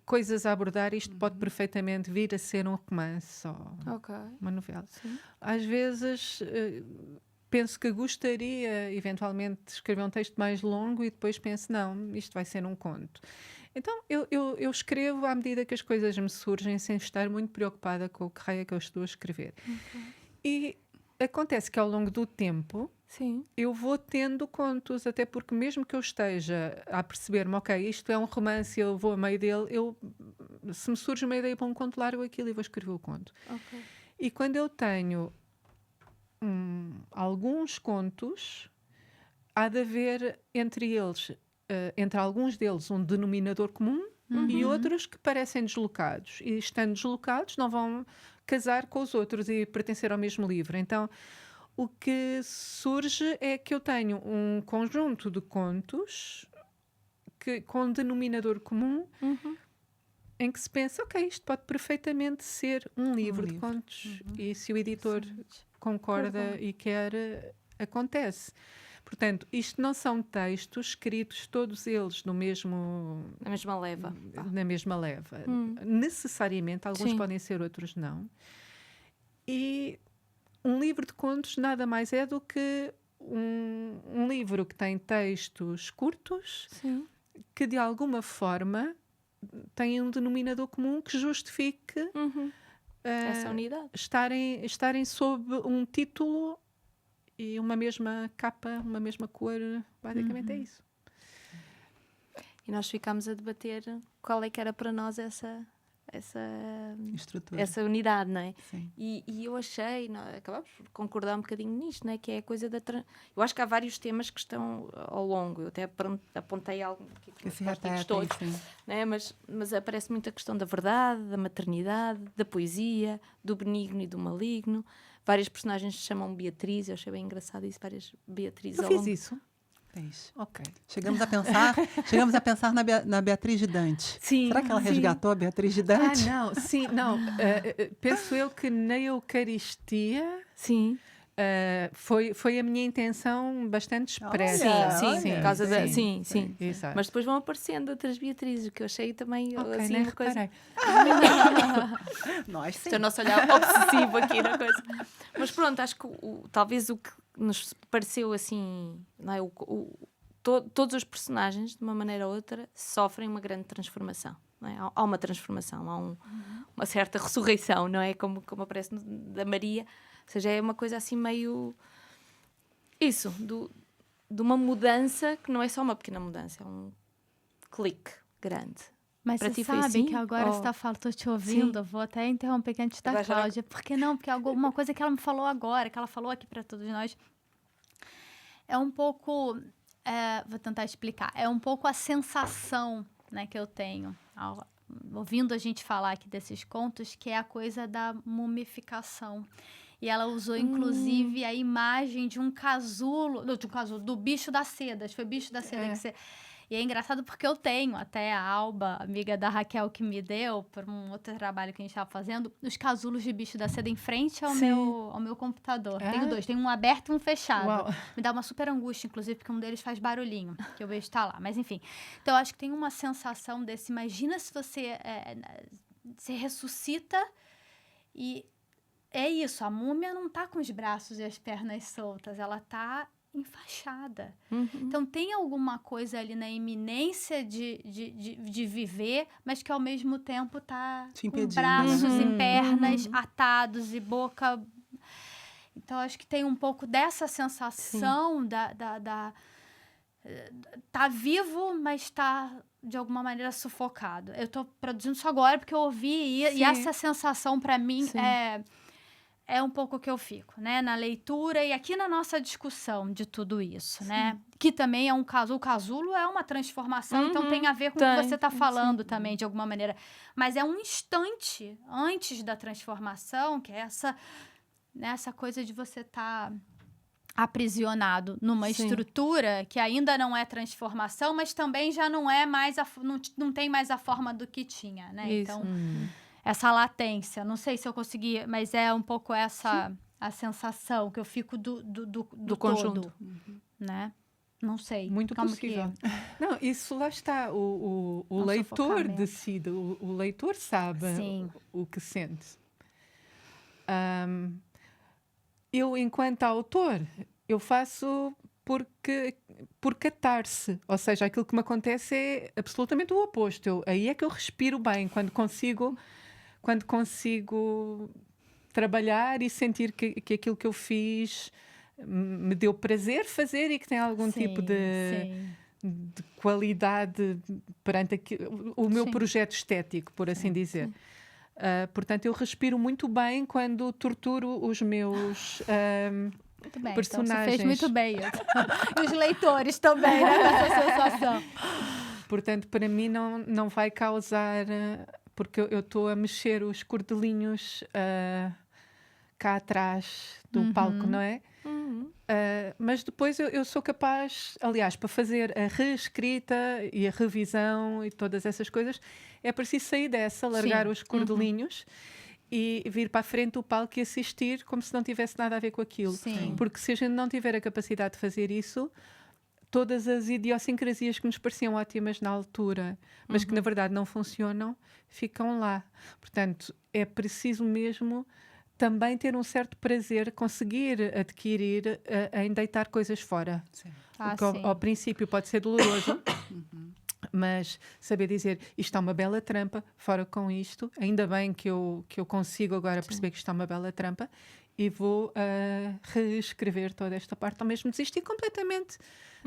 [SPEAKER 2] coisas a abordar, isto pode perfeitamente vir a ser um romance ou uma novela.
[SPEAKER 1] Sim.
[SPEAKER 2] Às vezes penso que gostaria eventualmente de escrever um texto mais longo e depois penso, não, isto vai ser um conto. Então eu escrevo à medida que as coisas me surgem, sem estar muito preocupada com o que raio é que eu estou a escrever. E acontece que ao longo do tempo eu vou tendo contos, até porque mesmo que eu esteja a perceber-me, ok, isto é um romance, eu vou a meio dele, se me surge uma ideia para um conto, largo aquilo e vou escrever o conto.
[SPEAKER 1] Okay.
[SPEAKER 2] E quando eu tenho alguns contos, há de haver entre eles, entre alguns deles, um denominador comum e outros que parecem deslocados. E estando deslocados, não vão casar com os outros e pertencer ao mesmo livro. Então, o que surge é que eu tenho um conjunto de contos com um denominador comum em que se pensa, ok, isto pode perfeitamente ser um livro de contos. E se o editor concorda e quer, acontece. Portanto, isto não são textos escritos todos eles no mesmo...
[SPEAKER 1] Na mesma leva.
[SPEAKER 2] Na mesma leva. Necessariamente, alguns podem ser, outros não. E um livro de contos nada mais é do que um livro que tem textos curtos, que de alguma forma têm um denominador comum que justifique
[SPEAKER 1] Essa unidade.
[SPEAKER 2] estarem sob um título e uma mesma capa, uma mesma cor. Basicamente é isso.
[SPEAKER 1] E nós ficámos a debater qual é que era para nós essa
[SPEAKER 4] Estrutura.
[SPEAKER 1] essa unidade, não é?
[SPEAKER 4] Sim.
[SPEAKER 1] E eu achei, acabámos por concordar um bocadinho nisto, não é? Que é a coisa da... Eu acho que há vários temas que estão ao longo. Eu até apontei algo
[SPEAKER 4] que se repete,
[SPEAKER 1] todos, não é? Mas aparece muito a questão da verdade, da maternidade, da poesia, do benigno e do maligno. Várias personagens se chamam Beatriz, eu achei bem engraçado isso, várias Beatrizes.
[SPEAKER 2] Eu fiz isso.
[SPEAKER 4] Fez. Ok. Chegamos a pensar na Beatriz de Dante.
[SPEAKER 1] Sim.
[SPEAKER 4] Será que ela resgatou a Beatriz de Dante?
[SPEAKER 2] Não. Penso eu que na Eucaristia foi a minha intenção bastante expressa.
[SPEAKER 1] Sim, por causa da... Sim.
[SPEAKER 2] Exato.
[SPEAKER 1] Mas depois vão aparecendo outras Beatrizes, que eu achei também assim
[SPEAKER 2] nem
[SPEAKER 1] uma coisa...
[SPEAKER 4] Nós sim.
[SPEAKER 1] Este é o nosso olhar obsessivo aqui na coisa. Mas pronto, acho que talvez o que nos pareceu assim, não é? Todos os personagens, de uma maneira ou outra, sofrem uma grande transformação. Não é? Há uma transformação, há uma certa ressurreição, não é? Como aparece da Maria. Ou seja, é uma coisa assim meio... Isso, de uma mudança que não é só uma pequena mudança, é um clique grande.
[SPEAKER 3] Mas
[SPEAKER 1] para
[SPEAKER 3] você
[SPEAKER 1] ti foi
[SPEAKER 3] sabe
[SPEAKER 1] assim?
[SPEAKER 3] que agora você está falando, estou te ouvindo, vou até interromper aqui antes da
[SPEAKER 1] Agora já não-
[SPEAKER 3] Cláudia. Por que não? Porque alguma coisa que ela me falou agora, que ela falou aqui para todos nós, é um pouco... vou tentar explicar. É um pouco a sensação, né, que eu tenho, ouvindo a gente falar aqui desses contos, que é a coisa da mumificação. E ela usou, inclusive, a imagem de um casulo, do bicho da seda. Acho que foi bicho da seda que você... E é engraçado porque eu tenho até a Alba, amiga da Raquel, que me deu, por um outro trabalho que a gente estava fazendo, os casulos de bicho da seda em frente ao meu computador. Tenho dois, tem um aberto e um fechado.
[SPEAKER 2] Uau.
[SPEAKER 3] Me dá uma super angústia, inclusive, porque um deles faz barulhinho, que o beijo está lá. Mas, enfim. Então, eu acho que tem uma sensação desse... Imagina se você se ressuscita e... É isso, a múmia não está com os braços e as pernas soltas, ela está enfaixada. Então, tem alguma coisa ali na iminência de viver, mas que, ao mesmo tempo, está com braços e pernas atados e boca... Então, acho que tem um pouco dessa sensação tá vivo, mas está, de alguma maneira, sufocado. Eu estou produzindo isso agora porque eu ouvi e essa sensação, para mim, é um pouco o que eu fico, né? Na leitura e aqui na nossa discussão de tudo isso, né? Que também é um caso. O casulo é uma transformação, então tem a ver com o que você está falando também, de alguma maneira. Mas é um instante antes da transformação, que é essa coisa de você estar aprisionado numa estrutura que ainda não é transformação, mas também já não é mais não tem mais a forma do que tinha, né?
[SPEAKER 1] Isso.
[SPEAKER 3] Então, essa latência, não sei se eu consegui, mas é um pouco essa a sensação que eu fico do
[SPEAKER 1] conjunto,
[SPEAKER 3] todo, né? Não sei.
[SPEAKER 2] Muito
[SPEAKER 3] Como
[SPEAKER 2] possível.
[SPEAKER 3] que é?
[SPEAKER 2] Não, isso lá está. O leitor
[SPEAKER 3] sufocamento.
[SPEAKER 2] decide, o leitor sabe o que sente. Eu, enquanto autor, eu faço por catar-se. Ou seja, aquilo que me acontece é absolutamente o oposto. Aí é que eu respiro bem, quando consigo trabalhar e sentir que aquilo que eu fiz me deu prazer fazer e que tem algum tipo de qualidade perante o meu projeto estético, por assim dizer. Portanto, eu respiro muito bem quando torturo os meus
[SPEAKER 3] Muito bem,
[SPEAKER 2] personagens.
[SPEAKER 3] então você fez muito bem. E os leitores também, né? Essa sensação.
[SPEAKER 2] Portanto, para mim não vai causar... Porque eu estou a mexer os cordelinhos cá atrás do palco, não é? mas depois eu sou capaz, aliás, para fazer a reescrita e a revisão e todas essas coisas, é preciso sair dessa, largar os cordelinhos e vir para a frente do palco e assistir como se não tivesse nada a ver com aquilo.
[SPEAKER 3] Sim.
[SPEAKER 2] Porque se a gente não tiver a capacidade de fazer isso, todas as idiosincrasias que nos pareciam ótimas na altura, mas que na verdade não funcionam, ficam lá. Portanto, é preciso mesmo também ter um certo prazer, conseguir adquirir em deitar coisas fora.
[SPEAKER 4] Sim.
[SPEAKER 2] Porque ao princípio pode ser doloroso, mas saber dizer isto é uma bela trampa, fora com isto, ainda bem que eu consigo agora perceber que isto é uma bela trampa e vou reescrever toda esta parte, ou mesmo desistir completamente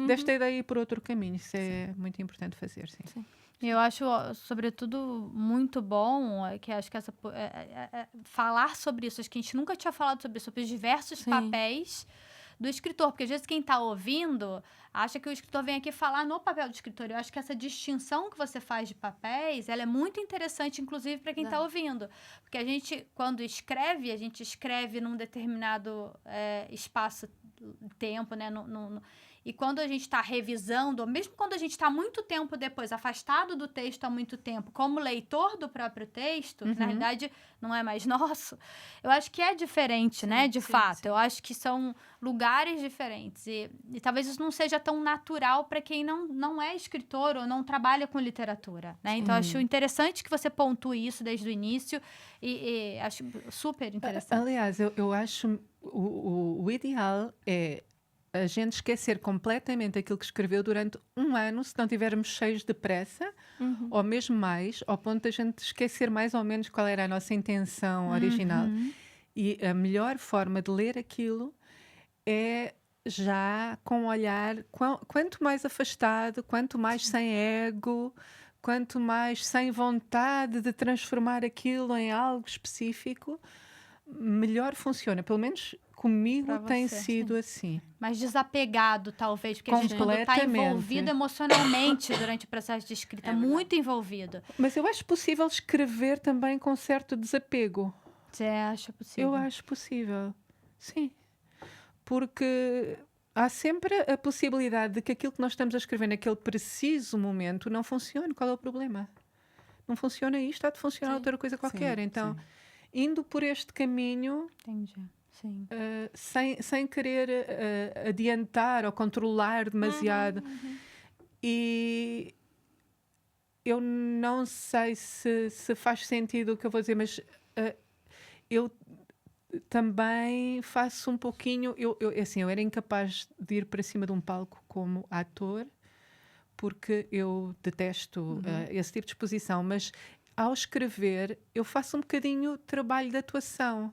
[SPEAKER 2] desta ideia e ir por outro caminho. Isso é muito importante fazer, sim.
[SPEAKER 3] Eu acho, sobretudo, muito bom que acho que falar sobre isso. Acho que a gente nunca tinha falado sobre isso, sobre os diversos papéis do escritor. Porque, às vezes, quem está ouvindo acha que o escritor vem aqui falar no papel do escritor. Eu acho que essa distinção que você faz de papéis, ela é muito interessante, inclusive, para quem está ouvindo. Porque a gente, quando escreve, a gente escreve num determinado espaço-tempo, né? E quando a gente está revisando, ou mesmo quando a gente está muito tempo depois, afastado do texto há muito tempo, como leitor do próprio texto, que na realidade não é mais nosso, eu acho que é diferente, né? De fato. Eu acho que são lugares diferentes. E talvez isso não seja tão natural para quem não é escritor ou não trabalha com literatura, né? Então, eu acho interessante que você pontue isso desde o início e acho super interessante.
[SPEAKER 2] Aliás, eu acho o ideal é a gente esquecer completamente aquilo que escreveu durante um ano, se não tivermos cheios de pressa, ou mesmo mais, ao ponto de a gente esquecer mais ou menos qual era a nossa intenção original. E a melhor forma de ler aquilo é já com um olhar, quanto mais afastado, quanto mais sem ego, quanto mais sem vontade de transformar aquilo em algo específico, melhor funciona. Pelo menos comigo tem sido assim.
[SPEAKER 3] Mais desapegado, talvez, porque a gente, quando está envolvido emocionalmente durante o processo de escrita, muito envolvido.
[SPEAKER 2] Mas eu acho possível escrever também com certo desapego.
[SPEAKER 3] Você acha possível?
[SPEAKER 2] Eu acho possível, sim. Porque há sempre a possibilidade de que aquilo que nós estamos a escrever naquele preciso momento não funcione. Qual é o problema? Não funciona isto, há de funcionar outra coisa qualquer. Então, indo por este caminho...
[SPEAKER 3] Entendi. Sim.
[SPEAKER 2] Sem querer adiantar ou controlar demasiado. E eu não sei se faz sentido o que eu vou dizer, mas eu também faço um pouquinho... Eu era incapaz de ir para cima de um palco como ator, porque eu detesto esse tipo de exposição, mas ao escrever eu faço um bocadinho trabalho de atuação.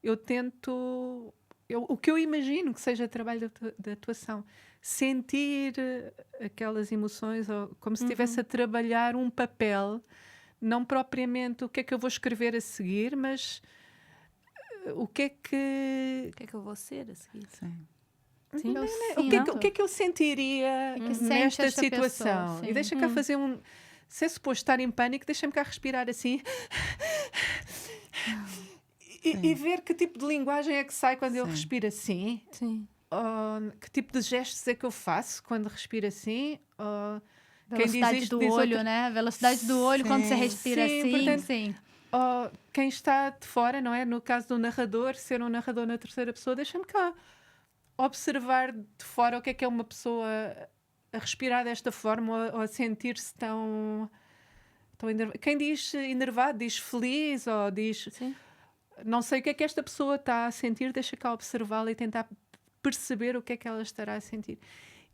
[SPEAKER 2] Eu tento, o que eu imagino que seja trabalho de atuação, sentir aquelas emoções, ou como se estivesse a trabalhar um papel, não propriamente o que é que eu vou escrever a seguir, mas o que é que
[SPEAKER 1] eu vou ser a seguir.
[SPEAKER 2] Sim. O que é que eu sentiria nesta situação? E deixa cá fazer se é suposto estar em pânico, deixa-me cá respirar assim... E ver que tipo de linguagem é que sai quando eu respiro assim. Que tipo de gestos é que eu faço quando respiro assim.
[SPEAKER 3] Velocidade do olho, né? Velocidade do olho quando você respira assim.
[SPEAKER 2] Portanto, quem está de fora, não é? No caso do narrador, ser um narrador na terceira pessoa, deixa-me cá observar de fora o que é uma pessoa a respirar desta forma ou a sentir-se tão enervado. Quem diz enervado diz feliz ou diz... Não sei o que é que esta pessoa está a sentir, deixa cá observá-la e tentar perceber o que é que ela estará a sentir.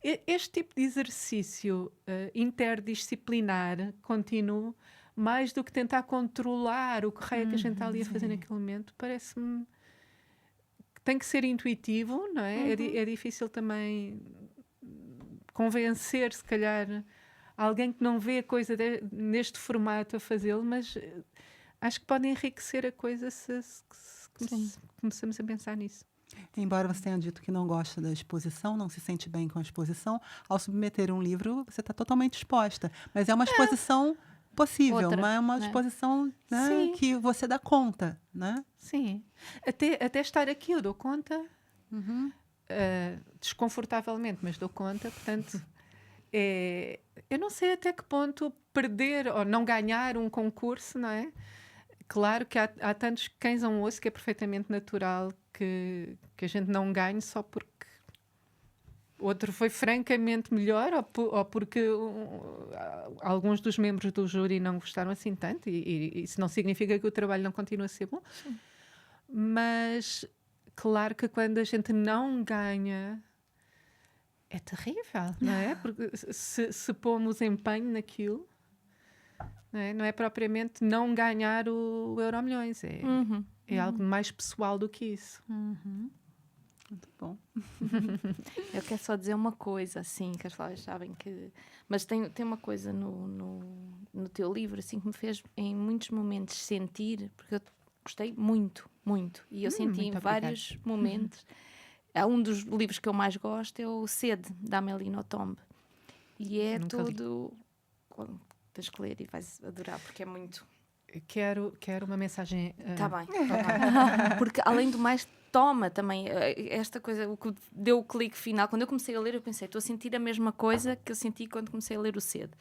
[SPEAKER 2] Este tipo de exercício interdisciplinar, contínuo, mais do que tentar controlar o que raio é que a gente está ali a fazer naquele momento, parece-me que tem que ser intuitivo, não é? É difícil também convencer, se calhar, alguém que não vê a coisa neste formato a fazê-lo, mas... Acho que pode enriquecer a coisa se começamos a pensar nisso.
[SPEAKER 4] Embora você tenha dito que não gosta da exposição, não se sente bem com a exposição, ao submeter um livro, você está totalmente exposta. Mas é uma exposição possível, uma exposição, né, que você dá conta, né?
[SPEAKER 2] Sim. Até estar aqui eu dou conta de desconfortavelmente, mas dou conta, portanto, eu não sei até que ponto perder ou não ganhar um concurso, não é? Claro que há tantos cães a um osso que é perfeitamente natural que a gente não ganhe só porque outro foi francamente melhor ou porque alguns dos membros do júri não gostaram assim tanto, e isso não significa que o trabalho não continue a ser bom. Sim. Mas claro que quando a gente não ganha é terrível, não é? Porque se pomos empenho naquilo, não é propriamente não ganhar o Euromilhões, é algo mais pessoal do que isso.
[SPEAKER 4] Muito bom.
[SPEAKER 1] Eu quero só dizer uma coisa, assim, que as Flávia sabem que... Mas tem uma coisa no teu livro, assim, que me fez em muitos momentos sentir, porque eu gostei muito, muito. E eu senti em vários momentos. Um dos livros que eu mais gosto é o Sede, da Amélie Nothomb. E é todo... Tens que ler e vais adorar, porque é muito...
[SPEAKER 2] Quero uma mensagem...
[SPEAKER 1] Tá bem. Porque, além do mais, toma também esta coisa, o que deu o clique final. Quando eu comecei a ler, eu pensei, estou a sentir a mesma coisa que eu senti quando comecei a ler o Sede.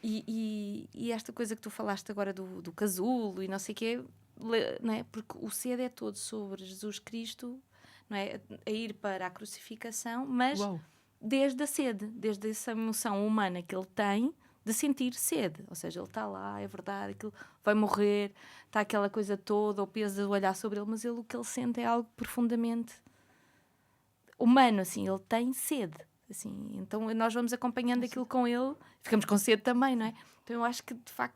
[SPEAKER 1] E esta coisa que tu falaste agora do casulo e não sei o quê, não é? Porque o Sede é todo sobre Jesus Cristo, não é? A ir para a crucificação, mas desde a sede, desde essa emoção humana que ele tem de sentir sede, ou seja, ele está lá, é verdade, aquilo vai morrer, está aquela coisa toda, o peso de olhar sobre ele, mas o que ele sente é algo profundamente humano, assim, ele tem sede, assim, então nós vamos acompanhando aquilo com ele, ficamos com sede também, não é? Então eu acho que, de facto,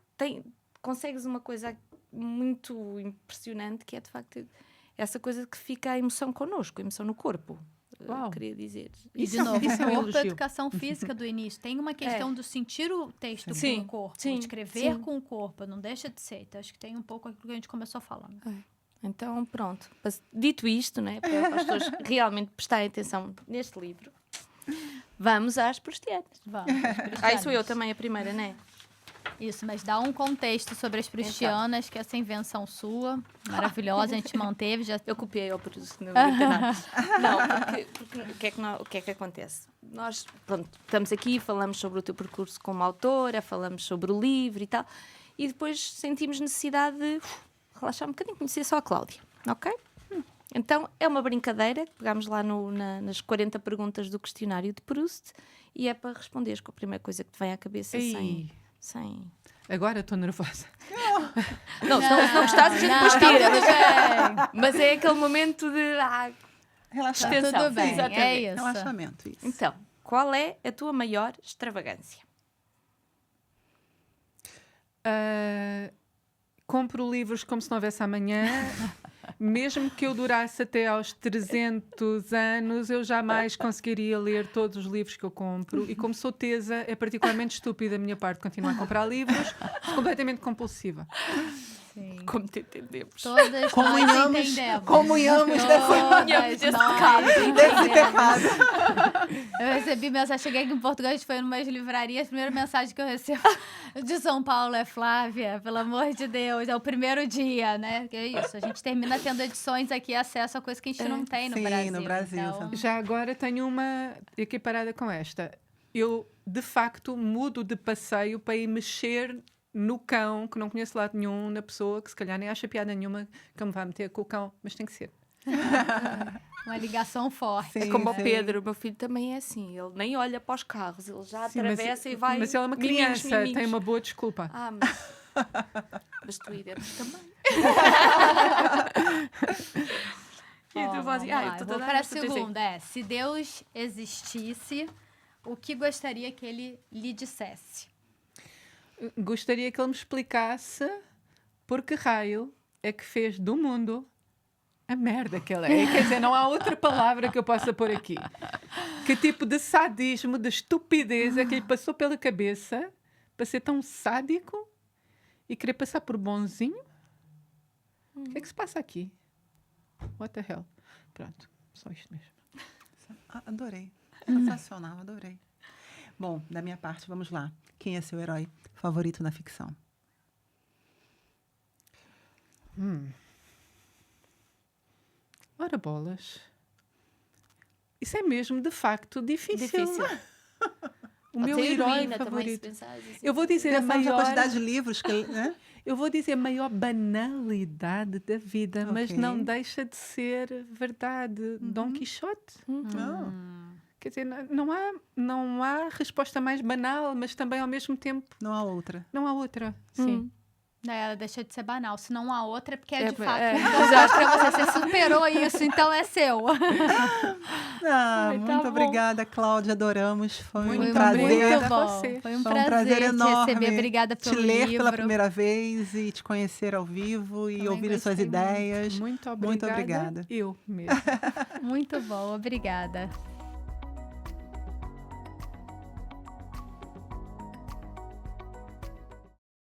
[SPEAKER 1] consegues uma coisa muito impressionante, que é, de facto, essa coisa que fica a emoção connosco, a emoção no corpo. Queria dizer.
[SPEAKER 3] E de novo, o corpo é a educação física do início. Tem uma questão do sentir o texto com o corpo, escrever com o corpo, não deixa de ser. Então, acho que tem um pouco aquilo que a gente começou falando.
[SPEAKER 1] Então, pronto. Dito isto, né, para as pessoas realmente prestarem atenção neste livro, vamos às prustianas.
[SPEAKER 3] Vamos. Aí
[SPEAKER 1] sou eu também a primeira, não é?
[SPEAKER 3] Isso, mas dá um contexto sobre as prustianas, então, que essa invenção sua, maravilhosa, a gente manteve.
[SPEAKER 1] Eu copiei ao Proust, não nada. Não, porque o que é que acontece? Nós, pronto, estamos aqui, falamos sobre o teu percurso como autora, falamos sobre o livro e tal, e depois sentimos necessidade de relaxar um bocadinho, conhecer só a Cláudia, ok? Então, é uma brincadeira, pegámos lá nas 40 perguntas do questionário de Proust, e é para responderes com a primeira coisa que te vem à cabeça sem...
[SPEAKER 2] Agora estou nervosa.
[SPEAKER 1] Não, se não gostares, a gente depois tira. Mas é aquele momento de
[SPEAKER 4] relaxar.
[SPEAKER 3] Tudo bem,
[SPEAKER 1] exatamente.
[SPEAKER 3] É isso.
[SPEAKER 4] Relaxamento, isso.
[SPEAKER 1] Então, qual é a tua maior extravagância?
[SPEAKER 2] Compro livros como se não houvesse amanhã. Mesmo que eu durasse até aos 300 anos, eu jamais conseguiria ler todos os livros que eu compro. E como sou tesa, é particularmente estúpida a minha parte continuar a comprar livros. Sou completamente compulsiva.
[SPEAKER 3] Sim.
[SPEAKER 1] Como te entendemos.
[SPEAKER 3] Todas nós entendemos.
[SPEAKER 4] Comunhamos
[SPEAKER 3] desse
[SPEAKER 4] pecado.
[SPEAKER 3] Eu recebi mensagem, cheguei aqui em Portugal, a gente foi em umas livrarias, a primeira mensagem que eu recebo de São Paulo é: Flávia, pelo amor de Deus, é o primeiro dia, né? Que é isso, a gente termina tendo edições aqui, acesso a coisa que a gente não tem no Brasil.
[SPEAKER 4] Sim, no Brasil.
[SPEAKER 3] Então...
[SPEAKER 2] Já agora tenho uma equiparada com esta. Eu, de facto, mudo de passeio para ir mexer no cão, que não conheço lado nenhum, na pessoa que se calhar nem acha piada nenhuma que eu me vá meter com o cão, mas tem que ser.
[SPEAKER 3] Uma ligação forte.
[SPEAKER 1] Sim, é como o Pedro, o meu filho também é assim, ele nem olha para os carros, ele já atravessa e vai...
[SPEAKER 2] Mas ele é uma criança, tem uma boa desculpa.
[SPEAKER 1] Mas tu identes também. E tu fazes,
[SPEAKER 3] eu vou para a segunda. Se Deus existisse, o que gostaria que ele lhe dissesse?
[SPEAKER 2] Gostaria que ele me explicasse por que raio é que fez do mundo a merda que ele é. Quer dizer, não há outra palavra que eu possa pôr aqui. Que tipo de sadismo, de estupidez é que lhe passou pela cabeça para ser tão sádico e querer passar por bonzinho? O que é que se passa aqui? What the hell? Pronto, só isto mesmo.
[SPEAKER 4] Adorei. Sensacional, adorei. Bom, da minha parte, vamos lá. Quem é seu herói favorito na ficção?
[SPEAKER 2] Ora bolas. Isso é mesmo, de facto, difícil. O meu
[SPEAKER 1] Até
[SPEAKER 2] herói
[SPEAKER 1] heroína também, se
[SPEAKER 2] favorito.
[SPEAKER 1] pensares assim.
[SPEAKER 2] Eu vou dizer a
[SPEAKER 4] Pensamos na
[SPEAKER 2] maior...
[SPEAKER 4] quantidade de livros que ele, né?
[SPEAKER 2] Eu vou dizer a maior banalidade da vida, mas
[SPEAKER 4] Ok.
[SPEAKER 2] não deixa de ser verdade. Dom Quixote.
[SPEAKER 4] Oh.
[SPEAKER 2] Quer dizer, não há resposta mais banal, mas também ao mesmo tempo
[SPEAKER 4] Não há outra.
[SPEAKER 2] não há outra. Sim.
[SPEAKER 3] Ela deixou de ser banal. Se não há outra, é porque é
[SPEAKER 1] É,
[SPEAKER 3] de fato.
[SPEAKER 1] é.
[SPEAKER 3] Exato, pra você superou isso, então é seu.
[SPEAKER 1] Ai, tá
[SPEAKER 4] Muito
[SPEAKER 1] bom.
[SPEAKER 4] obrigada, Cláudia. Adoramos. Foi
[SPEAKER 2] Muito
[SPEAKER 4] um prazer
[SPEAKER 2] obrigada.
[SPEAKER 3] Muito bom.
[SPEAKER 2] Você.
[SPEAKER 3] Foi um
[SPEAKER 4] Foi um prazer
[SPEAKER 3] prazer te
[SPEAKER 4] enorme
[SPEAKER 3] receber. Obrigada
[SPEAKER 4] te
[SPEAKER 3] pelo
[SPEAKER 4] ler
[SPEAKER 3] livro.
[SPEAKER 4] pela primeira vez e te conhecer ao vivo e
[SPEAKER 3] Também
[SPEAKER 4] ouvir as suas
[SPEAKER 3] gostei muito.
[SPEAKER 4] ideias.
[SPEAKER 2] Muito
[SPEAKER 4] Muito
[SPEAKER 2] obrigada.
[SPEAKER 4] obrigada.
[SPEAKER 2] Eu mesmo.
[SPEAKER 3] Muito bom, obrigada.